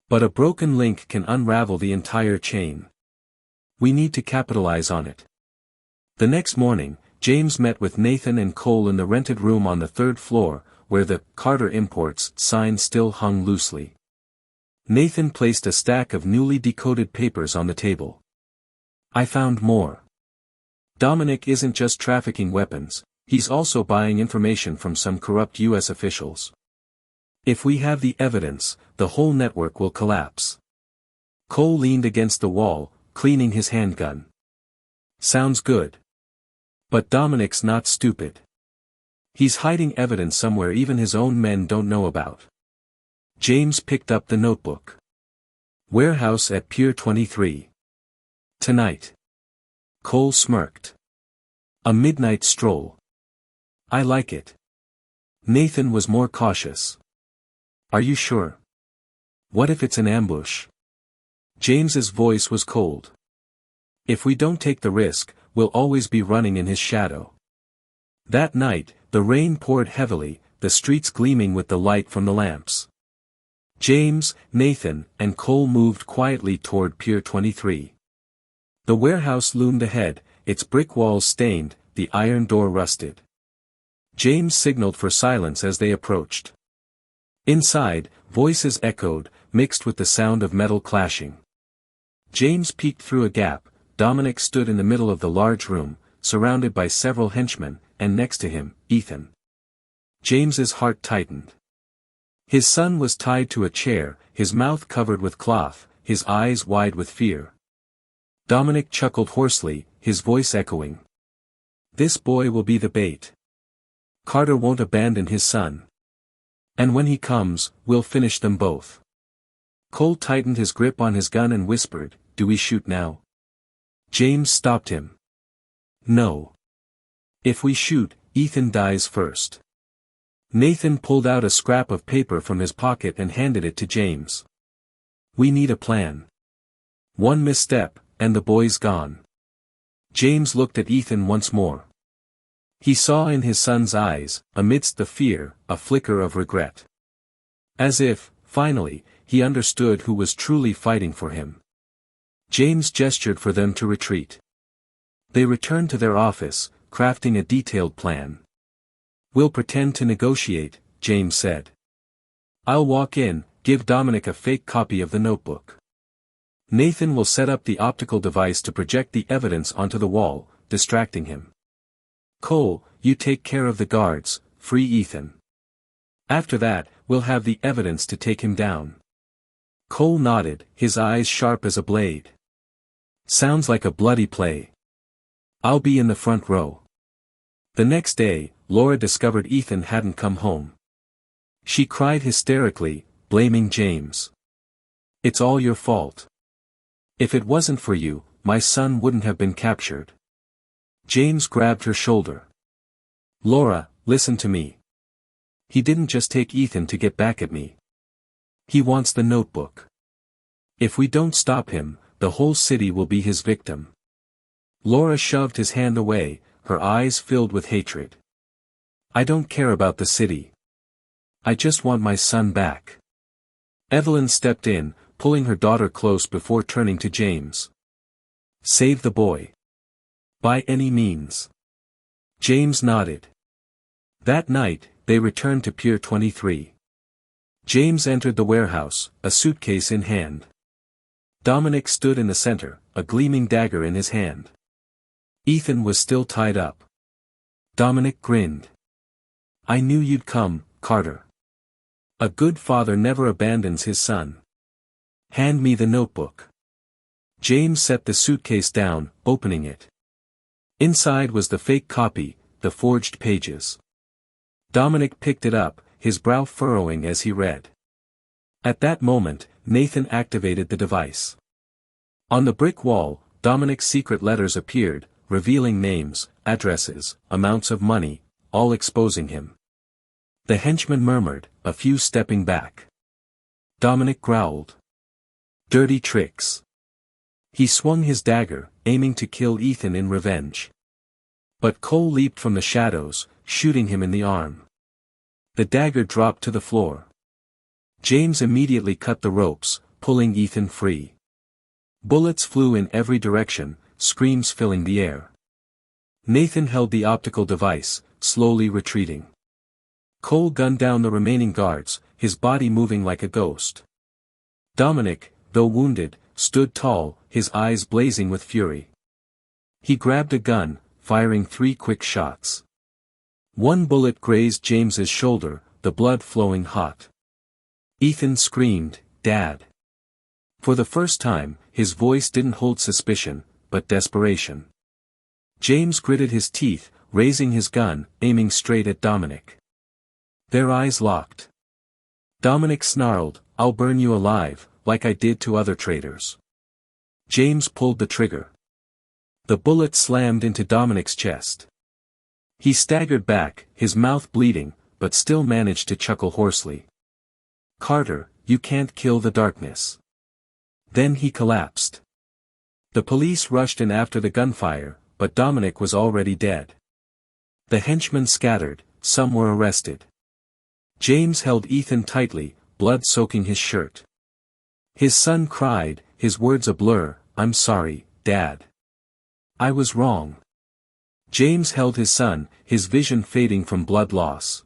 But a broken link can unravel the entire chain. We need to capitalize on it. The next morning, James met with Nathan and Cole in the rented room on the third floor, where the Carter Imports sign still hung loosely. Nathan placed a stack of newly decoded papers on the table. "I found more. Dominic isn't just trafficking weapons, he's also buying information from some corrupt U.S. officials. If we have the evidence, the whole network will collapse." Cole leaned against the wall, cleaning his handgun. "Sounds good. But Dominic's not stupid. He's hiding evidence somewhere even his own men don't know about." James picked up the notebook. "Warehouse at Pier 23. Tonight." Cole smirked. "A midnight stroll. I like it." Nathan was more cautious. "Are you sure? What if it's an ambush?" James's voice was cold. "If we don't take the risk, we'll always be running in his shadow." That night, the rain poured heavily, the streets gleaming with the light from the lamps. James, Nathan, and Cole moved quietly toward Pier 23. The warehouse loomed ahead, its brick walls stained, the iron door rusted. James signaled for silence as they approached. Inside, voices echoed, mixed with the sound of metal clashing. James peeked through a gap. Dominic stood in the middle of the large room, surrounded by several henchmen, and next to him, Ethan. James's heart tightened. His son was tied to a chair, his mouth covered with cloth, his eyes wide with fear. Dominic chuckled hoarsely, his voice echoing. "This boy will be the bait. Carter won't abandon his son. And when he comes, we'll finish them both." Cole tightened his grip on his gun and whispered, "Do we shoot now?" James stopped him. "No. If we shoot, Ethan dies first." Nathan pulled out a scrap of paper from his pocket and handed it to James. "We need a plan. One misstep, and the boy's gone." James looked at Ethan once more. He saw in his son's eyes, amidst the fear, a flicker of regret. As if, finally, he understood who was truly fighting for him. James gestured for them to retreat. They returned to their office, crafting a detailed plan. "We'll pretend to negotiate," James said. "I'll walk in, give Dominic a fake copy of the notebook. Nathan will set up the optical device to project the evidence onto the wall, distracting him. Cole, you take care of the guards, free Ethan. After that, we'll have the evidence to take him down." Cole nodded, his eyes sharp as a blade. "Sounds like a bloody play. I'll be in the front row." The next day, Laura discovered Ethan hadn't come home. She cried hysterically, blaming James. "It's all your fault. If it wasn't for you, my son wouldn't have been captured." James grabbed her shoulder. "Laura, listen to me. He didn't just take Ethan to get back at me. He wants the notebook. If we don't stop him, the whole city will be his victim." Laura shoved his hand away, her eyes filled with hatred. "I don't care about the city. I just want my son back. Evelyn stepped in, pulling her daughter close before turning to James. Save the boy. By any means. James nodded. That night, they returned to Pier 23. James entered the warehouse, a suitcase in hand. Dominic stood in the center, a gleaming dagger in his hand. Ethan was still tied up. Dominic grinned. I knew you'd come, Carter. A good father never abandons his son. Hand me the notebook. James set the suitcase down, opening it. Inside was the fake copy, the forged pages. Dominic picked it up, his brow furrowing as he read. At that moment, Nathan activated the device. On the brick wall, Dominic's secret letters appeared, revealing names, addresses, amounts of money, all exposing him. The henchman murmured, a few stepping back. Dominic growled. Dirty tricks. He swung his dagger, aiming to kill Ethan in revenge. But Cole leaped from the shadows, shooting him in the arm. The dagger dropped to the floor. James immediately cut the ropes, pulling Ethan free. Bullets flew in every direction, screams filling the air. Nathan held the optical device, slowly retreating. Cole gunned down the remaining guards, his body moving like a ghost. Dominic, though wounded, stood tall, his eyes blazing with fury. He grabbed a gun, firing 3 quick shots. One bullet grazed James's shoulder, the blood flowing hot. Ethan screamed, "Dad!" For the first time, his voice didn't hold suspicion, but desperation. James gritted his teeth, raising his gun, aiming straight at Dominic. Their eyes locked. Dominic snarled, "I'll burn you alive, like I did to other traitors." James pulled the trigger. The bullet slammed into Dominic's chest. He staggered back, his mouth bleeding, but still managed to chuckle hoarsely. "Carter, you can't kill the darkness." Then he collapsed. The police rushed in after the gunfire, but Dominic was already dead. The henchmen scattered, some were arrested. James held Ethan tightly, blood soaking his shirt. His son cried, his words a blur, "I'm sorry, Dad. I was wrong." James held his son, his vision fading from blood loss.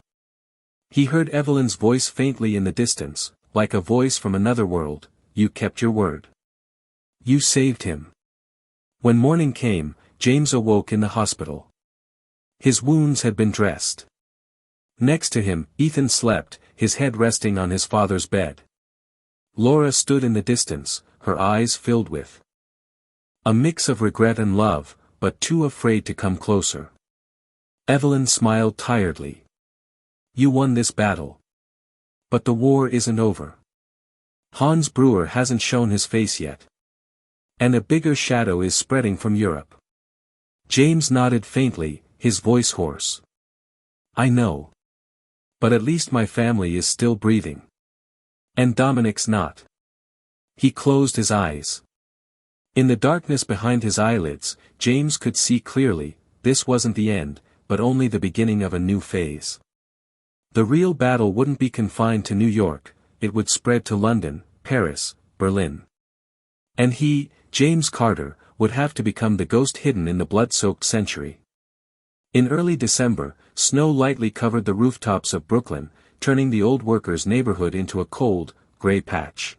He heard Evelyn's voice faintly in the distance, like a voice from another world, "You kept your word. You saved him." When morning came, James awoke in the hospital. His wounds had been dressed. Next to him, Ethan slept, his head resting on his father's bed. Laura stood in the distance, her eyes filled with a mix of regret and love, but too afraid to come closer. Evelyn smiled tiredly. "You won this battle. But the war isn't over. Hans Brewer hasn't shown his face yet. And a bigger shadow is spreading from Europe." James nodded faintly, his voice hoarse. "I know. But at least my family is still breathing. And Dominic's not." He closed his eyes. In the darkness behind his eyelids, James could see clearly, this wasn't the end, but only the beginning of a new phase. The real battle wouldn't be confined to New York, it would spread to London, Paris, Berlin. And he, James Carter, would have to become the ghost hidden in the blood-soaked century. In early December, snow lightly covered the rooftops of Brooklyn, turning the old workers' neighborhood into a cold, gray patch.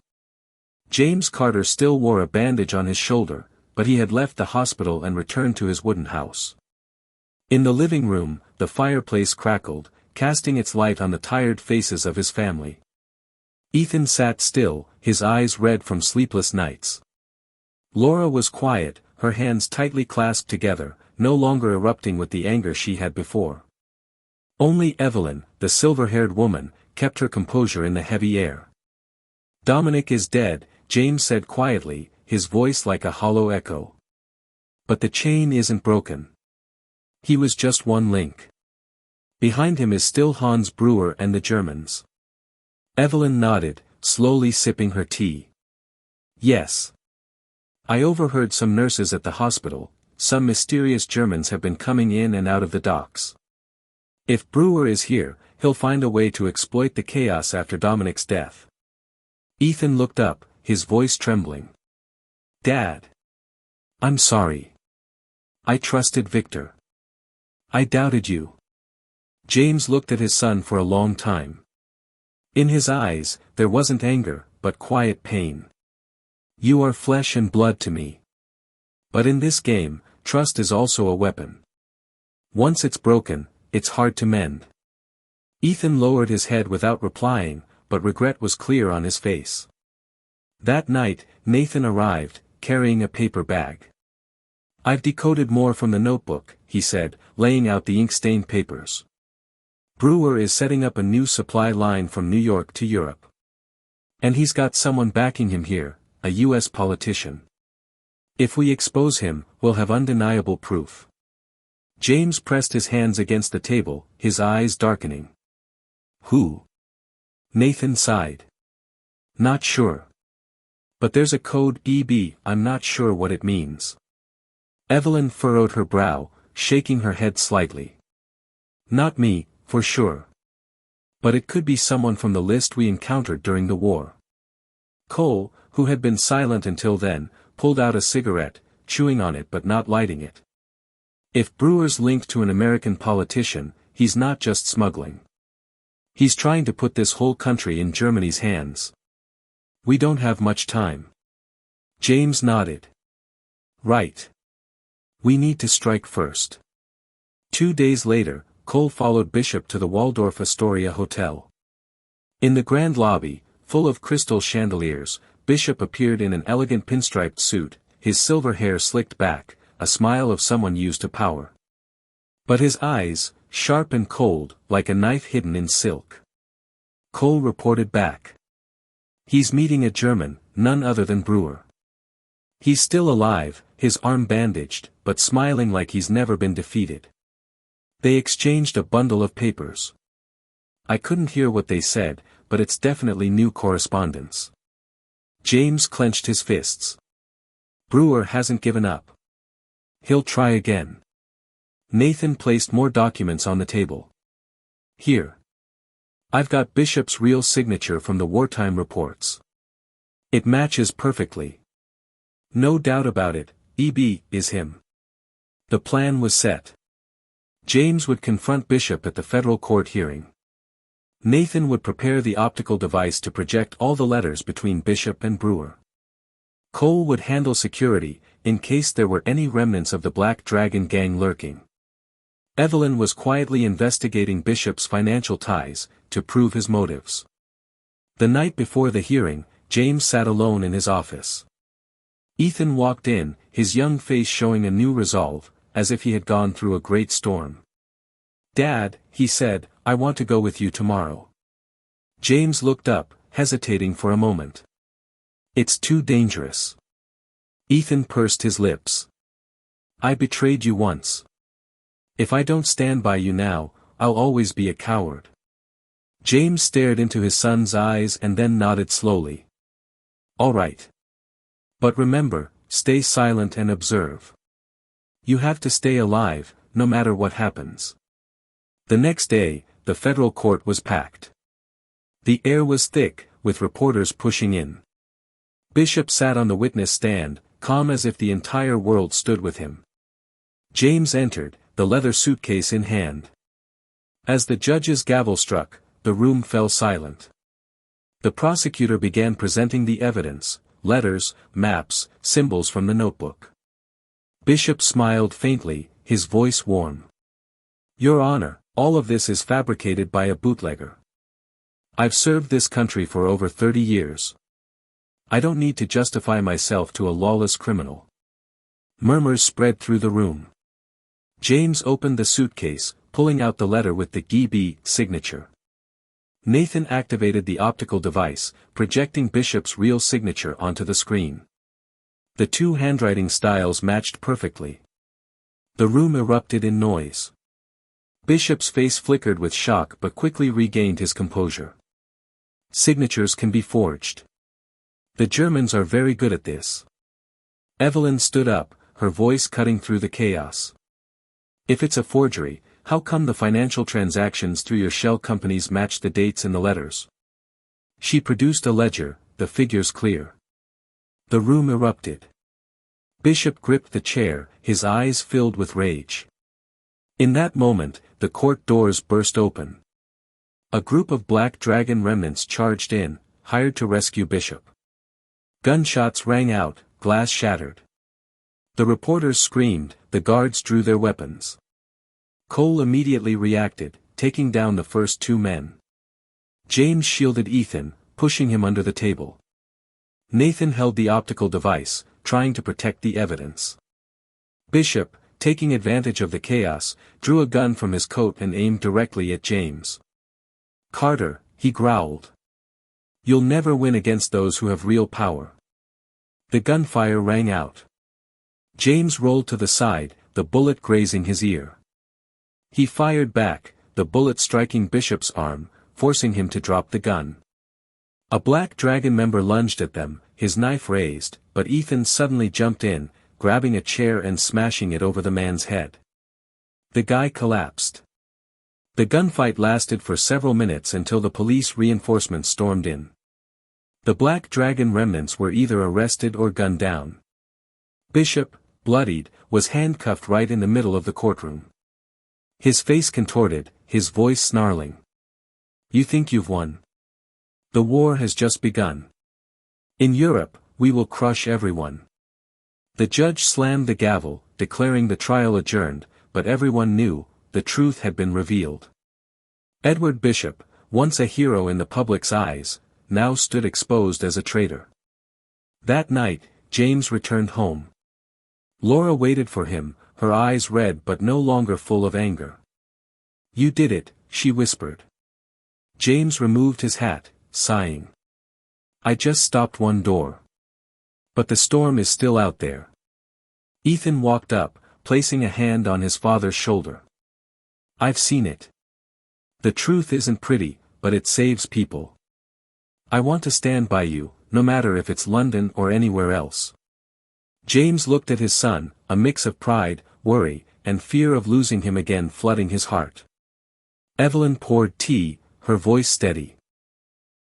James Carter still wore a bandage on his shoulder, but he had left the hospital and returned to his wooden house. In the living room, the fireplace crackled, casting its light on the tired faces of his family. Ethan sat still, his eyes red from sleepless nights. Laura was quiet, her hands tightly clasped together, no longer erupting with the anger she had before. Only Evelyn, the silver-haired woman, kept her composure in the heavy air. "Dominic is dead," James said quietly, his voice like a hollow echo. "But the chain isn't broken. He was just one link. Behind him is still Hans Brewer and the Germans." Evelyn nodded, slowly sipping her tea. "Yes. I overheard some nurses at the hospital, some mysterious Germans have been coming in and out of the docks. If Brewer is here, he'll find a way to exploit the chaos after Dominic's death. Ethan looked up, his voice trembling. Dad. I'm sorry. I trusted Victor. I doubted you. James looked at his son for a long time. In his eyes, there wasn't anger, but quiet pain. You are flesh and blood to me. But in this game, trust is also a weapon. Once it's broken, it's hard to mend. Ethan lowered his head without replying, but regret was clear on his face. That night, Nathan arrived, carrying a paper bag. I've decoded more from the notebook, he said, laying out the ink-stained papers. Brewer is setting up a new supply line from New York to Europe. And he's got someone backing him here, a U.S. politician. If we expose him, we'll have undeniable proof. James pressed his hands against the table, his eyes darkening. Who? Nathan sighed. Not sure. But there's a code EB, I'm not sure what it means. Evelyn furrowed her brow, shaking her head slightly. Not me, for sure. But it could be someone from the list we encountered during the war. Cole, who had been silent until then, pulled out a cigarette, chewing on it but not lighting it. If Brewer's linked to an American politician, he's not just smuggling. He's trying to put this whole country in Germany's hands. We don't have much time. James nodded. Right. We need to strike first. 2 days later, Cole followed Bishop to the Waldorf Astoria Hotel. In the grand lobby, full of crystal chandeliers, Bishop appeared in an elegant pinstriped suit, his silver hair slicked back, a smile of someone used to power. But his eyes, sharp and cold, like a knife hidden in silk. Cole reported back. He's meeting a German, none other than Brewer. He's still alive, his arm bandaged, but smiling like he's never been defeated. They exchanged a bundle of papers. I couldn't hear what they said, but it's definitely new correspondence. James clenched his fists. Brewer hasn't given up. He'll try again. Nathan placed more documents on the table. Here. I've got Bishop's real signature from the wartime reports. It matches perfectly. No doubt about it, EB is him. The plan was set. James would confront Bishop at the federal court hearing. Nathan would prepare the optical device to project all the letters between Bishop and Brewer. Cole would handle security, in case there were any remnants of the Black Dragon gang lurking. Evelyn was quietly investigating Bishop's financial ties, to prove his motives. The night before the hearing, James sat alone in his office. Ethan walked in, his young face showing a new resolve, as if he had gone through a great storm. Dad, he said, I want to go with you tomorrow. James looked up, hesitating for a moment. It's too dangerous. Ethan pursed his lips. I betrayed you once. If I don't stand by you now, I'll always be a coward. James stared into his son's eyes and then nodded slowly. All right. But remember, stay silent and observe. You have to stay alive, no matter what happens. The next day, the federal court was packed. The air was thick, with reporters pushing in. Bishop sat on the witness stand, calm as if the entire world stood with him. James entered, the leather suitcase in hand. As the judge's gavel struck, the room fell silent. The prosecutor began presenting the evidence, letters, maps, symbols from the notebook. Bishop smiled faintly, his voice warm. Your Honor, all of this is fabricated by a bootlegger. I've served this country for over 30 years. I don't need to justify myself to a lawless criminal. Murmurs spread through the room. James opened the suitcase, pulling out the letter with the GB signature. Nathan activated the optical device, projecting Bishop's real signature onto the screen. The two handwriting styles matched perfectly. The room erupted in noise. Bishop's face flickered with shock but quickly regained his composure. Signatures can be forged. The Germans are very good at this. Evelyn stood up, her voice cutting through the chaos. If it's a forgery, How come the financial transactions through your shell companies match the dates in the letters? She produced a ledger, the figures clear. The room erupted. Bishop gripped the chair, his eyes filled with rage. In that moment, the court doors burst open. A group of Black Dragon remnants charged in, hired to rescue Bishop. Gunshots rang out, glass shattered. The reporters screamed, the guards drew their weapons. Cole immediately reacted, taking down the first two men. James shielded Ethan, pushing him under the table. Nathan held the optical device, trying to protect the evidence. Bishop, taking advantage of the chaos, drew a gun from his coat and aimed directly at James. "Carter," he growled. "You'll never win against those who have real power." The gunfire rang out. James rolled to the side, the bullet grazing his ear. He fired back, the bullet striking Bishop's arm, forcing him to drop the gun. A Black Dragon member lunged at them, his knife raised, but Ethan suddenly jumped in, grabbing a chair and smashing it over the man's head. The guy collapsed. The gunfight lasted for several minutes until the police reinforcements stormed in. The Black Dragon remnants were either arrested or gunned down. Bishop, bloodied, was handcuffed right in the middle of the courtroom. His face contorted, his voice snarling. "You think you've won? The war has just begun. In Europe, we will crush everyone." The judge slammed the gavel, declaring the trial adjourned, but everyone knew, the truth had been revealed. Edward Bishop, once a hero in the public's eyes, now stood exposed as a traitor. That night, James returned home. Laura waited for him, her eyes red but no longer full of anger. "You did it," she whispered. James removed his hat, sighing. "I just stopped one door. But the storm is still out there." Ethan walked up, placing a hand on his father's shoulder. "I've seen it. The truth isn't pretty, but it saves people. I want to stand by you, no matter if it's London or anywhere else." James looked at his son, a mix of pride, worry, and fear of losing him again flooding his heart. Evelyn poured tea, her voice steady.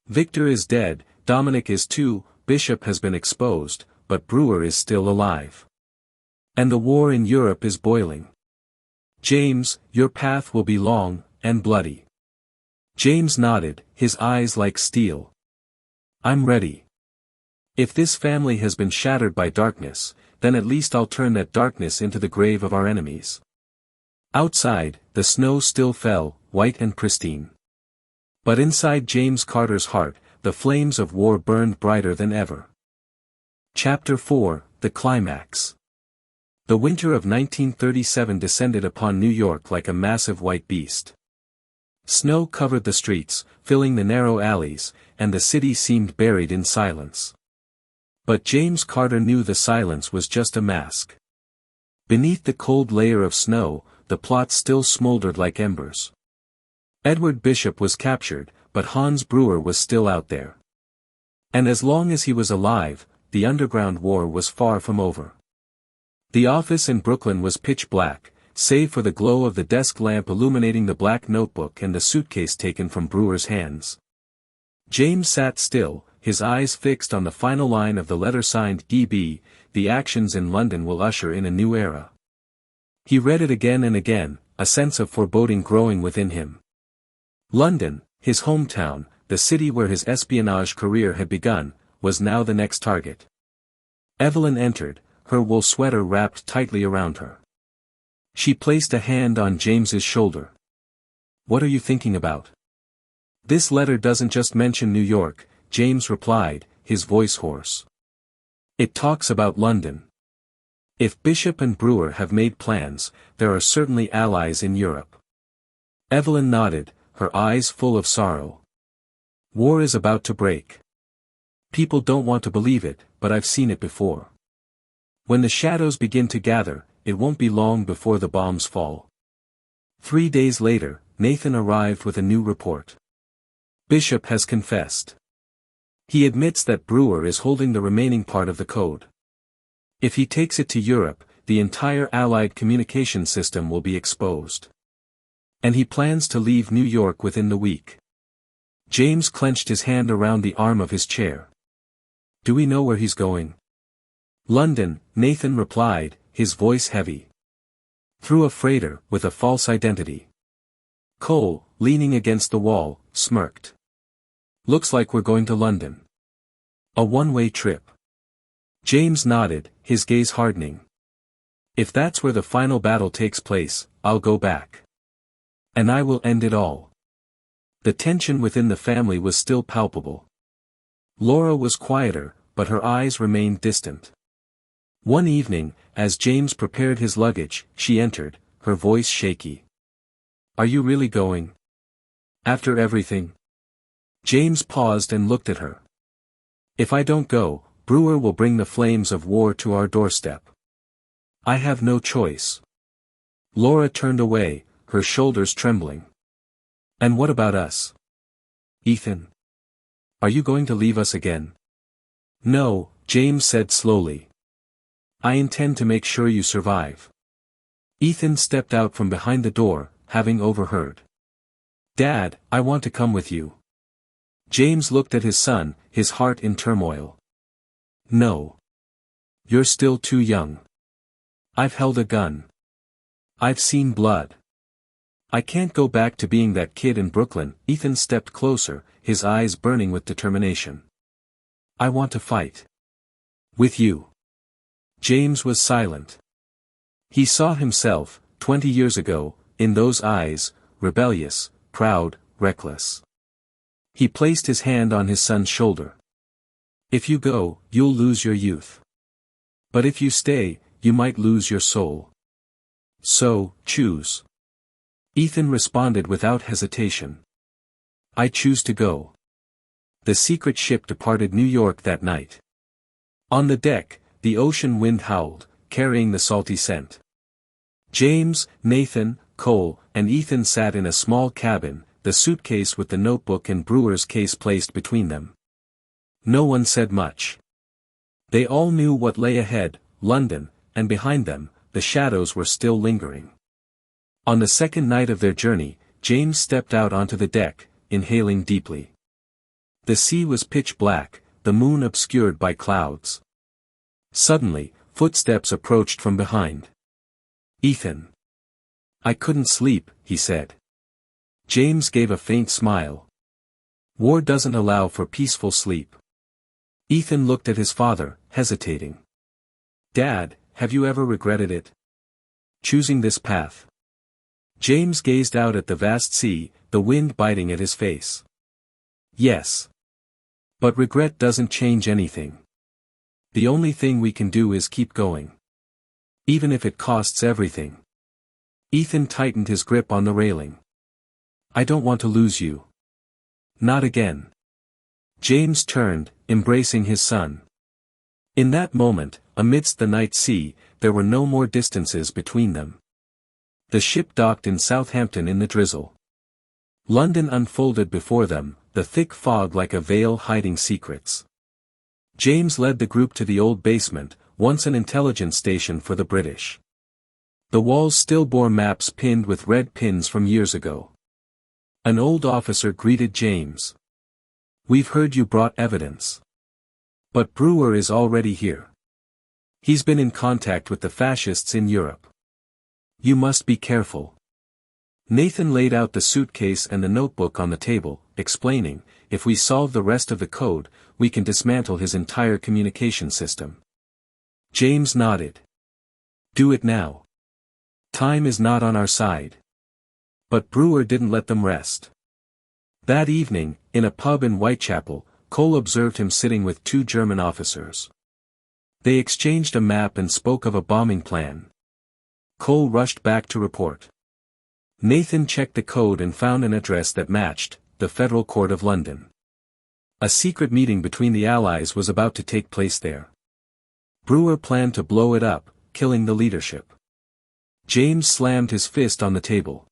"Victor is dead, Dominic is too, Bishop has been exposed, but Brewer is still alive. And the war in Europe is boiling. James, your path will be long, and bloody." James nodded, his eyes like steel. "I'm ready. If this family has been shattered by darkness, then at least I'll turn that darkness into the grave of our enemies." Outside, the snow still fell, white and pristine. But inside James Carter's heart, the flames of war burned brighter than ever. Chapter 4, The Climax. The winter of 1937 descended upon New York like a massive white beast. Snow covered the streets, filling the narrow alleys, and the city seemed buried in silence. But James Carter knew the silence was just a mask. Beneath the cold layer of snow, the plot still smoldered like embers. Edward Bishop was captured, but Hans Brewer was still out there. And as long as he was alive, the underground war was far from over. The office in Brooklyn was pitch black, save for the glow of the desk lamp illuminating the black notebook and the suitcase taken from Brewer's hands. James sat still, his eyes fixed on the final line of the letter signed DB, "The actions in London will usher in a new era." He read it again and again, a sense of foreboding growing within him. London, his hometown, the city where his espionage career had begun, was now the next target. Evelyn entered, her wool sweater wrapped tightly around her. She placed a hand on James's shoulder. "What are you thinking about?" "This letter doesn't just mention New York," James replied, his voice hoarse. "It talks about London. If Bishop and Brewer have made plans, there are certainly allies in Europe." Evelyn nodded, her eyes full of sorrow. "War is about to break. People don't want to believe it, but I've seen it before. When the shadows begin to gather, it won't be long before the bombs fall." 3 days later, Nathan arrived with a new report. Bishop has confessed. He admits that Brewer is holding the remaining part of the code. If he takes it to Europe, the entire Allied communication system will be exposed. And he plans to leave New York within the week. James clenched his hand around the arm of his chair. Do we know where he's going? London, Nathan replied, his voice heavy. Through a freighter, with a false identity. Cole, leaning against the wall, smirked. Looks like we're going to London. A one-way trip. James nodded, his gaze hardening. If that's where the final battle takes place, I'll go back. And I will end it all. The tension within the family was still palpable. Laura was quieter, but her eyes remained distant. One evening, as James prepared his luggage, she entered, her voice shaky. Are you really going? After everything? James paused and looked at her. If I don't go, Brewer will bring the flames of war to our doorstep. I have no choice. Laura turned away, her shoulders trembling. And what about us? Ethan? Are you going to leave us again? No, James said slowly. I intend to make sure you survive. Ethan stepped out from behind the door, having overheard. Dad, I want to come with you. James looked at his son, his heart in turmoil. No. You're still too young. I've held a gun. I've seen blood. I can't go back to being that kid in Brooklyn. Ethan stepped closer, his eyes burning with determination. I want to fight. With you. James was silent. He saw himself, 20 years ago, in those eyes, rebellious, proud, reckless. He placed his hand on his son's shoulder. If you go, you'll lose your youth. But if you stay, you might lose your soul. So, choose. Ethan responded without hesitation. I choose to go. The secret ship departed New York that night. On the deck, the ocean wind howled, carrying the salty scent. James, Nathan, Cole, and Ethan sat in a small cabin, the suitcase with the notebook and Brewer's case placed between them. No one said much. They all knew what lay ahead, London, and behind them, the shadows were still lingering. On the second night of their journey, James stepped out onto the deck, inhaling deeply. The sea was pitch black, the moon obscured by clouds. Suddenly, footsteps approached from behind. Ethan. I couldn't sleep, he said. James gave a faint smile. War doesn't allow for peaceful sleep. Ethan looked at his father, hesitating. Dad, have you ever regretted it? Choosing this path? James gazed out at the vast sea, the wind biting at his face. Yes. But regret doesn't change anything. The only thing we can do is keep going. Even if it costs everything. Ethan tightened his grip on the railing. I don't want to lose you. Not again. James turned, embracing his son. In that moment, amidst the night sea, there were no more distances between them. The ship docked in Southampton in the drizzle. London unfolded before them, the thick fog like a veil hiding secrets. James led the group to the old basement, once an intelligence station for the British. The walls still bore maps pinned with red pins from years ago. An old officer greeted James. We've heard you brought evidence. But Brewer is already here. He's been in contact with the fascists in Europe. You must be careful. Nathan laid out the suitcase and the notebook on the table, explaining, if we solve the rest of the code, we can dismantle his entire communication system. James nodded. Do it now. Time is not on our side. But Brewer didn't let them rest. That evening, in a pub in Whitechapel, Cole observed him sitting with two German officers. They exchanged a map and spoke of a bombing plan. Cole rushed back to report. Nathan checked the code and found an address that matched, the Federal Court of London. A secret meeting between the Allies was about to take place there. Brewer planned to blow it up, killing the leadership. James slammed his fist on the table.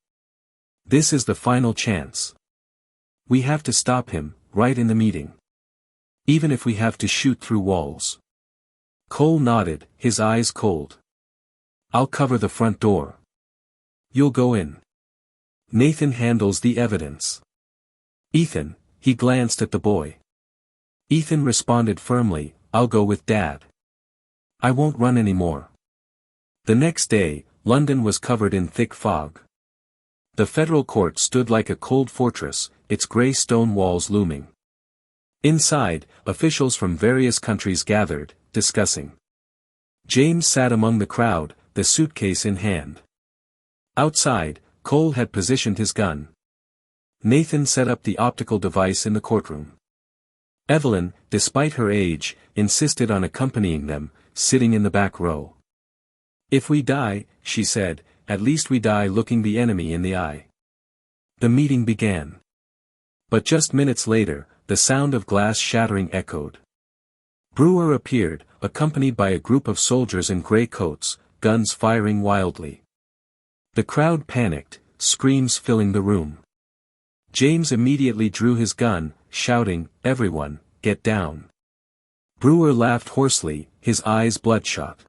This is the final chance. We have to stop him, right in the meeting. Even if we have to shoot through walls. Cole nodded, his eyes cold. I'll cover the front door. You'll go in. Nathan handles the evidence. Ethan, he glanced at the boy. Ethan responded firmly, I'll go with Dad. I won't run anymore. The next day, London was covered in thick fog. The federal court stood like a cold fortress, its grey stone walls looming. Inside, officials from various countries gathered, discussing. James sat among the crowd, the suitcase in hand. Outside, Cole had positioned his gun. Nathan set up the optical device in the courtroom. Evelyn, despite her age, insisted on accompanying them, sitting in the back row. If we die, she said, at least we die looking the enemy in the eye. The meeting began. But just minutes later, the sound of glass shattering echoed. Brewer appeared, accompanied by a group of soldiers in grey coats, guns firing wildly. The crowd panicked, screams filling the room. James immediately drew his gun, shouting, Everyone, get down. Brewer laughed hoarsely, his eyes bloodshot.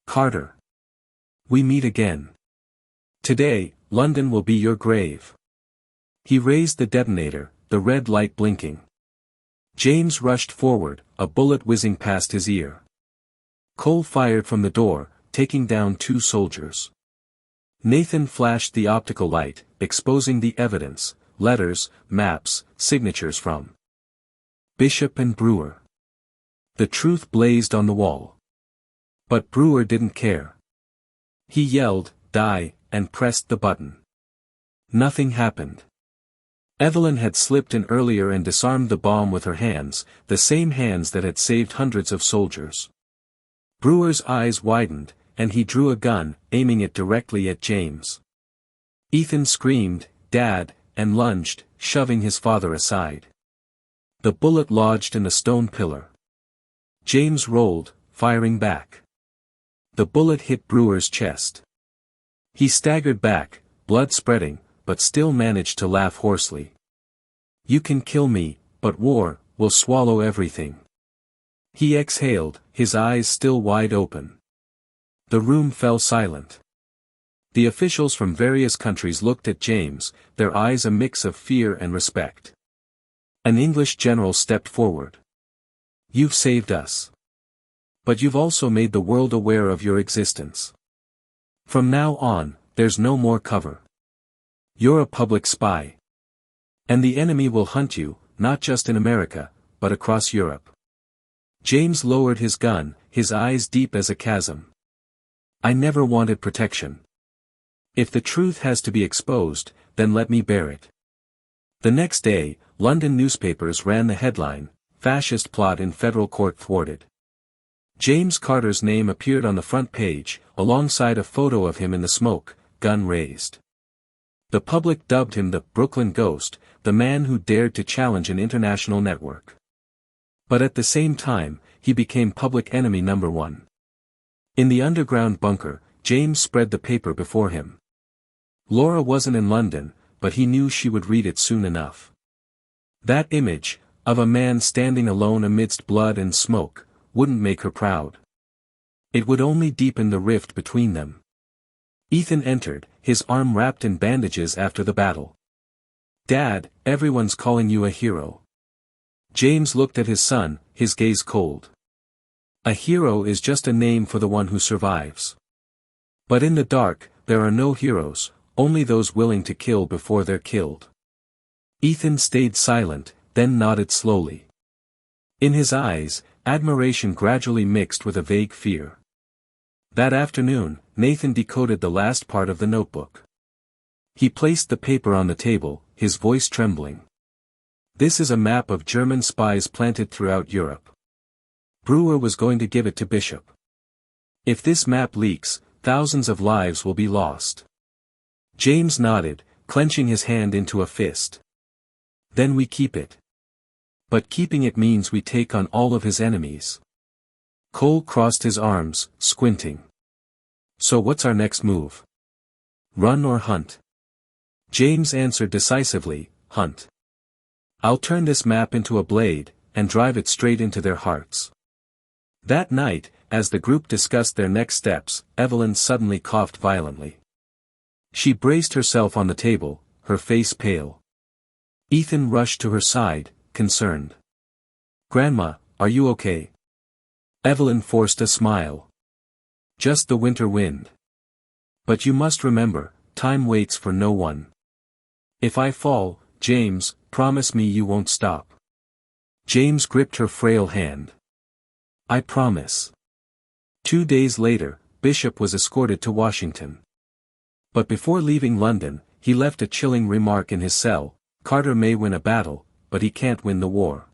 Carter. We meet again. Today, London will be your grave. He raised the detonator, the red light blinking. James rushed forward, a bullet whizzing past his ear. Cole fired from the door, taking down 2 soldiers. Nathan flashed the optical light, exposing the evidence, letters, maps, signatures from Bishop and Brewer. The truth blazed on the wall. But Brewer didn't care. He yelled, Die, and pressed the button. Nothing happened. Evelyn had slipped in earlier and disarmed the bomb with her hands, the same hands that had saved hundreds of soldiers. Brewer's eyes widened, and he drew a gun, aiming it directly at James. Ethan screamed, Dad, and lunged, shoving his father aside. The bullet lodged in a stone pillar. James rolled, firing back. The bullet hit Brewer's chest. He staggered back, blood spreading, but still managed to laugh hoarsely. You can kill me, but war will swallow everything. He exhaled, his eyes still wide open. The room fell silent. The officials from various countries looked at James, their eyes a mix of fear and respect. An English general stepped forward. You've saved us. But you've also made the world aware of your existence. From now on, there's no more cover. You're a public spy. And the enemy will hunt you, not just in America, but across Europe. James lowered his gun, his eyes deep as a chasm. I never wanted protection. If the truth has to be exposed, then let me bear it. The next day, London newspapers ran the headline, Fascist Plot in Federal Court Thwarted. James Carter's name appeared on the front page, alongside a photo of him in the smoke, gun raised. The public dubbed him the Brooklyn Ghost, the man who dared to challenge an international network. But at the same time, he became public enemy number 1. In the underground bunker, James spread the paper before him. Laura wasn't in London, but he knew she would read it soon enough. That image, of a man standing alone amidst blood and smoke, wouldn't make her proud. It would only deepen the rift between them. Ethan entered, his arm wrapped in bandages after the battle. Dad, everyone's calling you a hero. James looked at his son, his gaze cold. A hero is just a name for the one who survives. But in the dark, there are no heroes, only those willing to kill before they're killed. Ethan stayed silent, then nodded slowly. In his eyes, admiration gradually mixed with a vague fear. That afternoon, Nathan decoded the last part of the notebook. He placed the paper on the table, his voice trembling. This is a map of German spies planted throughout Europe. Brewer was going to give it to Bishop. If this map leaks, thousands of lives will be lost. James nodded, clenching his hand into a fist. Then we keep it. But keeping it means we take on all of his enemies. Cole crossed his arms, squinting. So what's our next move? Run or hunt? James answered decisively, hunt. I'll turn this map into a blade, and drive it straight into their hearts. That night, as the group discussed their next steps, Evelyn suddenly coughed violently. She braced herself on the table, her face pale. Ethan rushed to her side, concerned. "Grandma, are you okay?" Evelyn forced a smile. "Just the winter wind. But you must remember, time waits for no one. If I fall, James, promise me you won't stop." James gripped her frail hand. "I promise." 2 days later, Bishop was escorted to Washington. But before leaving London, he left a chilling remark in his cell: "Carter may win a battle, but he can't win the war.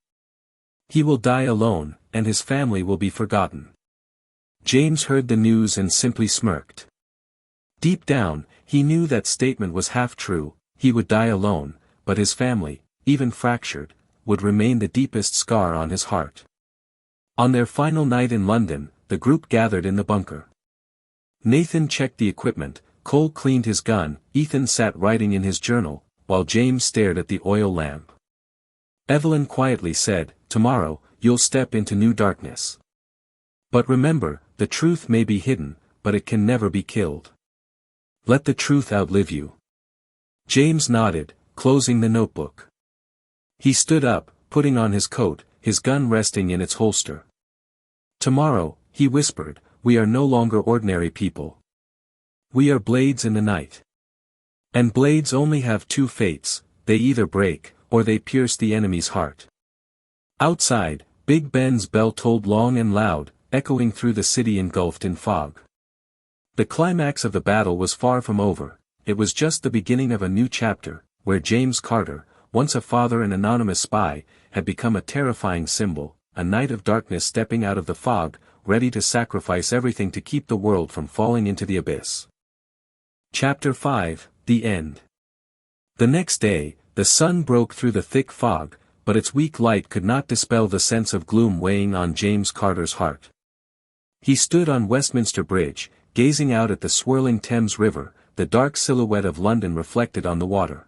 He will die alone, and his family will be forgotten." James heard the news and simply smirked. Deep down, he knew that statement was half true. He would die alone, but his family, even fractured, would remain the deepest scar on his heart. On their final night in London, the group gathered in the bunker. Nathan checked the equipment, Cole cleaned his gun, Ethan sat writing in his journal, while James stared at the oil lamp. Evelyn quietly said, "Tomorrow, you'll step into new darkness. But remember, the truth may be hidden, but it can never be killed. Let the truth outlive you." James nodded, closing the notebook. He stood up, putting on his coat, his gun resting in its holster. "Tomorrow," he whispered, "we are no longer ordinary people. We are blades in the night. And blades only have two fates: they either break, or they pierce the enemy's heart." Outside, Big Ben's bell tolled long and loud, echoing through the city engulfed in fog. The climax of the battle was far from over. It was just the beginning of a new chapter, where James Carter, once a father and anonymous spy, had become a terrifying symbol, a knight of darkness stepping out of the fog, ready to sacrifice everything to keep the world from falling into the abyss. Chapter 5, The End. The next day, the sun broke through the thick fog, but its weak light could not dispel the sense of gloom weighing on James Carter's heart. He stood on Westminster Bridge, gazing out at the swirling Thames River, the dark silhouette of London reflected on the water.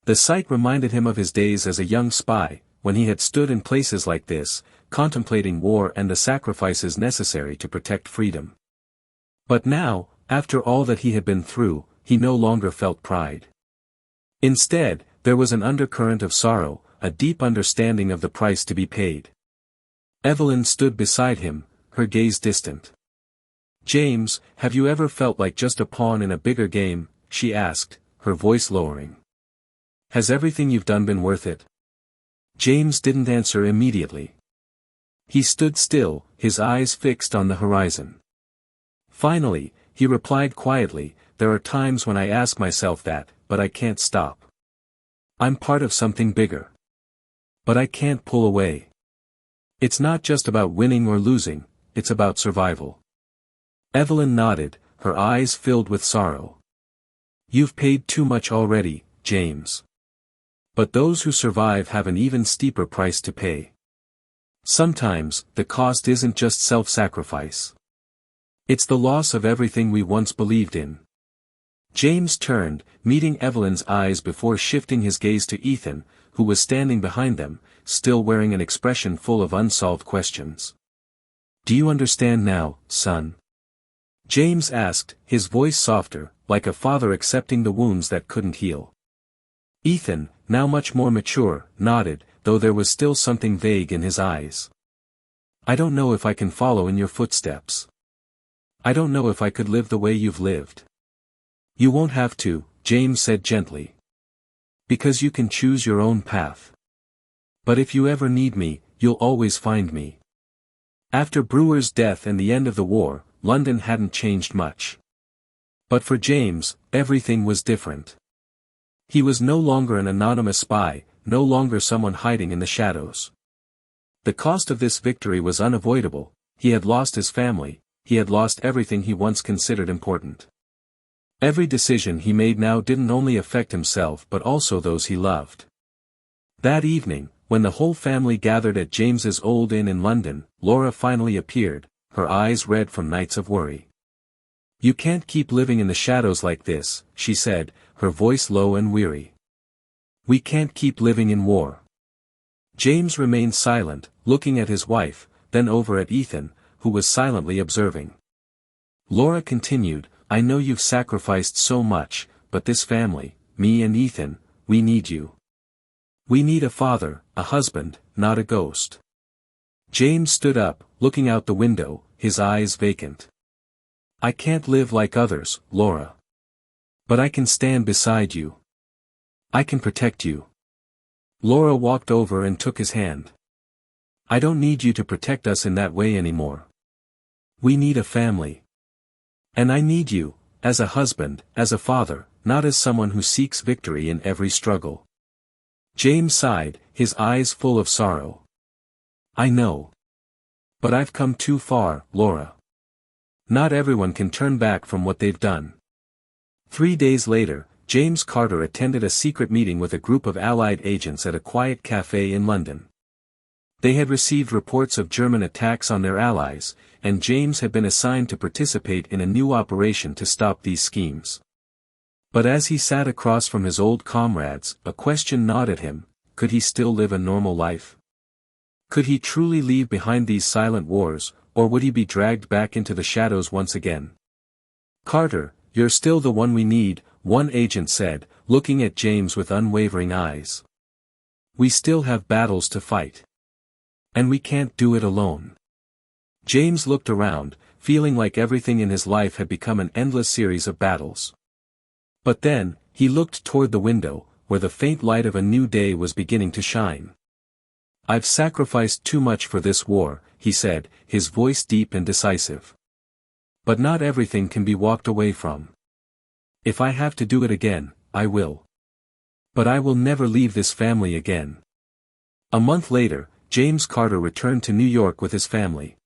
The sight reminded him of his days as a young spy, when he had stood in places like this, contemplating war and the sacrifices necessary to protect freedom. But now, after all that he had been through, he no longer felt pride. Instead, there was an undercurrent of sorrow, a deep understanding of the price to be paid. Evelyn stood beside him, her gaze distant. "James, have you ever felt like just a pawn in a bigger game?" she asked, her voice lowering. "Has everything you've done been worth it?" James didn't answer immediately. He stood still, his eyes fixed on the horizon. Finally, he replied quietly, "There are times when I ask myself that, but I can't stop. I'm part of something bigger. But I can't pull away. It's not just about winning or losing, it's about survival." Evelyn nodded, her eyes filled with sorrow. "You've paid too much already, James. But those who survive have an even steeper price to pay. Sometimes, the cost isn't just self-sacrifice. It's the loss of everything we once believed in." James turned, meeting Evelyn's eyes before shifting his gaze to Ethan, who was standing behind them, still wearing an expression full of unsolved questions. "Do you understand now, son?" James asked, his voice softer, like a father accepting the wounds that couldn't heal. Ethan, now much more mature, nodded, though there was still something vague in his eyes. "I don't know if I can follow in your footsteps. I don't know if I could live the way you've lived." "You won't have to," James said gently. "Because you can choose your own path. But if you ever need me, you'll always find me." After Brewer's death and the end of the war, London hadn't changed much. But for James, everything was different. He was no longer an anonymous spy, no longer someone hiding in the shadows. The cost of this victory was unavoidable. He had lost his family, he had lost everything he once considered important. Every decision he made now didn't only affect himself but also those he loved. That evening, when the whole family gathered at James's old inn in London, Laura finally appeared, her eyes red from nights of worry. "You can't keep living in the shadows like this," she said, her voice low and weary. "We can't keep living in war." James remained silent, looking at his wife, then over at Ethan, who was silently observing. Laura continued, I know you've sacrificed so much, but this family, me and Ethan, we need you. We need a father, a husband, not a ghost. James stood up, looking out the window, his eyes vacant. I can't live like others, Laura. But I can stand beside you. I can protect you. Laura walked over and took his hand. I don't need you to protect us in that way anymore. We need a family. And I need you, as a husband, as a father, not as someone who seeks victory in every struggle. James sighed, his eyes full of sorrow. I know. But I've come too far, Laura. Not everyone can turn back from what they've done. 3 days later, James Carter attended a secret meeting with a group of Allied agents at a quiet cafe in London. They had received reports of German attacks on their allies, and James had been assigned to participate in a new operation to stop these schemes. But as he sat across from his old comrades, a question gnawed at him: could he still live a normal life? Could he truly leave behind these silent wars, or would he be dragged back into the shadows once again? Carter, you're still the one we need, one agent said, looking at James with unwavering eyes. We still have battles to fight. And we can't do it alone. James looked around, feeling like everything in his life had become an endless series of battles. But then, he looked toward the window, where the faint light of a new day was beginning to shine. I've sacrificed too much for this war, he said, his voice deep and decisive. But not everything can be walked away from. If I have to do it again, I will. But I will never leave this family again. A month later, James Carter returned to New York with his family.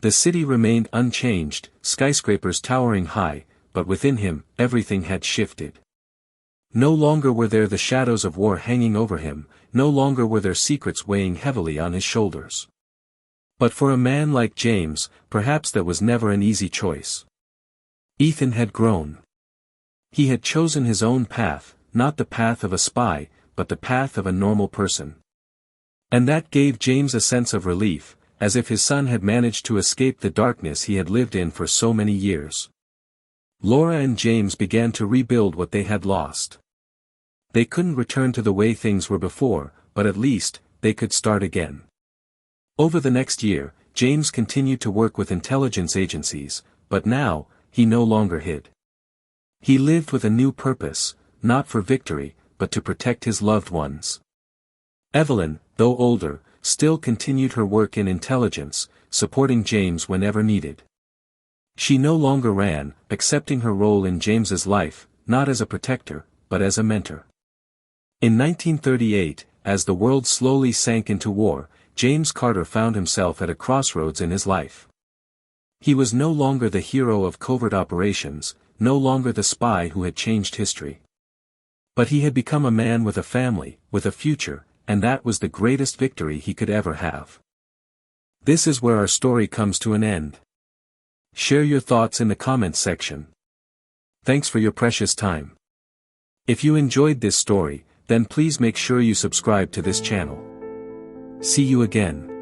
The city remained unchanged, skyscrapers towering high, but within him, everything had shifted. No longer were there the shadows of war hanging over him, no longer were there secrets weighing heavily on his shoulders. But for a man like James, perhaps that was never an easy choice. Ethan had grown. He had chosen his own path, not the path of a spy, but the path of a normal person. And that gave James a sense of relief, as if his son had managed to escape the darkness he had lived in for so many years. Laura and James began to rebuild what they had lost. They couldn't return to the way things were before, but at least, they could start again. Over the next year, James continued to work with intelligence agencies, but now, he no longer hid. He lived with a new purpose, not for victory, but to protect his loved ones. Evelyn, though older, still continued her work in intelligence, supporting James whenever needed. She no longer ran, accepting her role in James's life, not as a protector, but as a mentor. In 1938, as the world slowly sank into war, James Carter found himself at a crossroads in his life. He was no longer the hero of covert operations, no longer the spy who had changed history. But he had become a man with a family, with a future, and that was the greatest victory he could ever have. This is where our story comes to an end. Share your thoughts in the comments section. Thanks for your precious time. If you enjoyed this story, then please make sure you subscribe to this channel. See you again.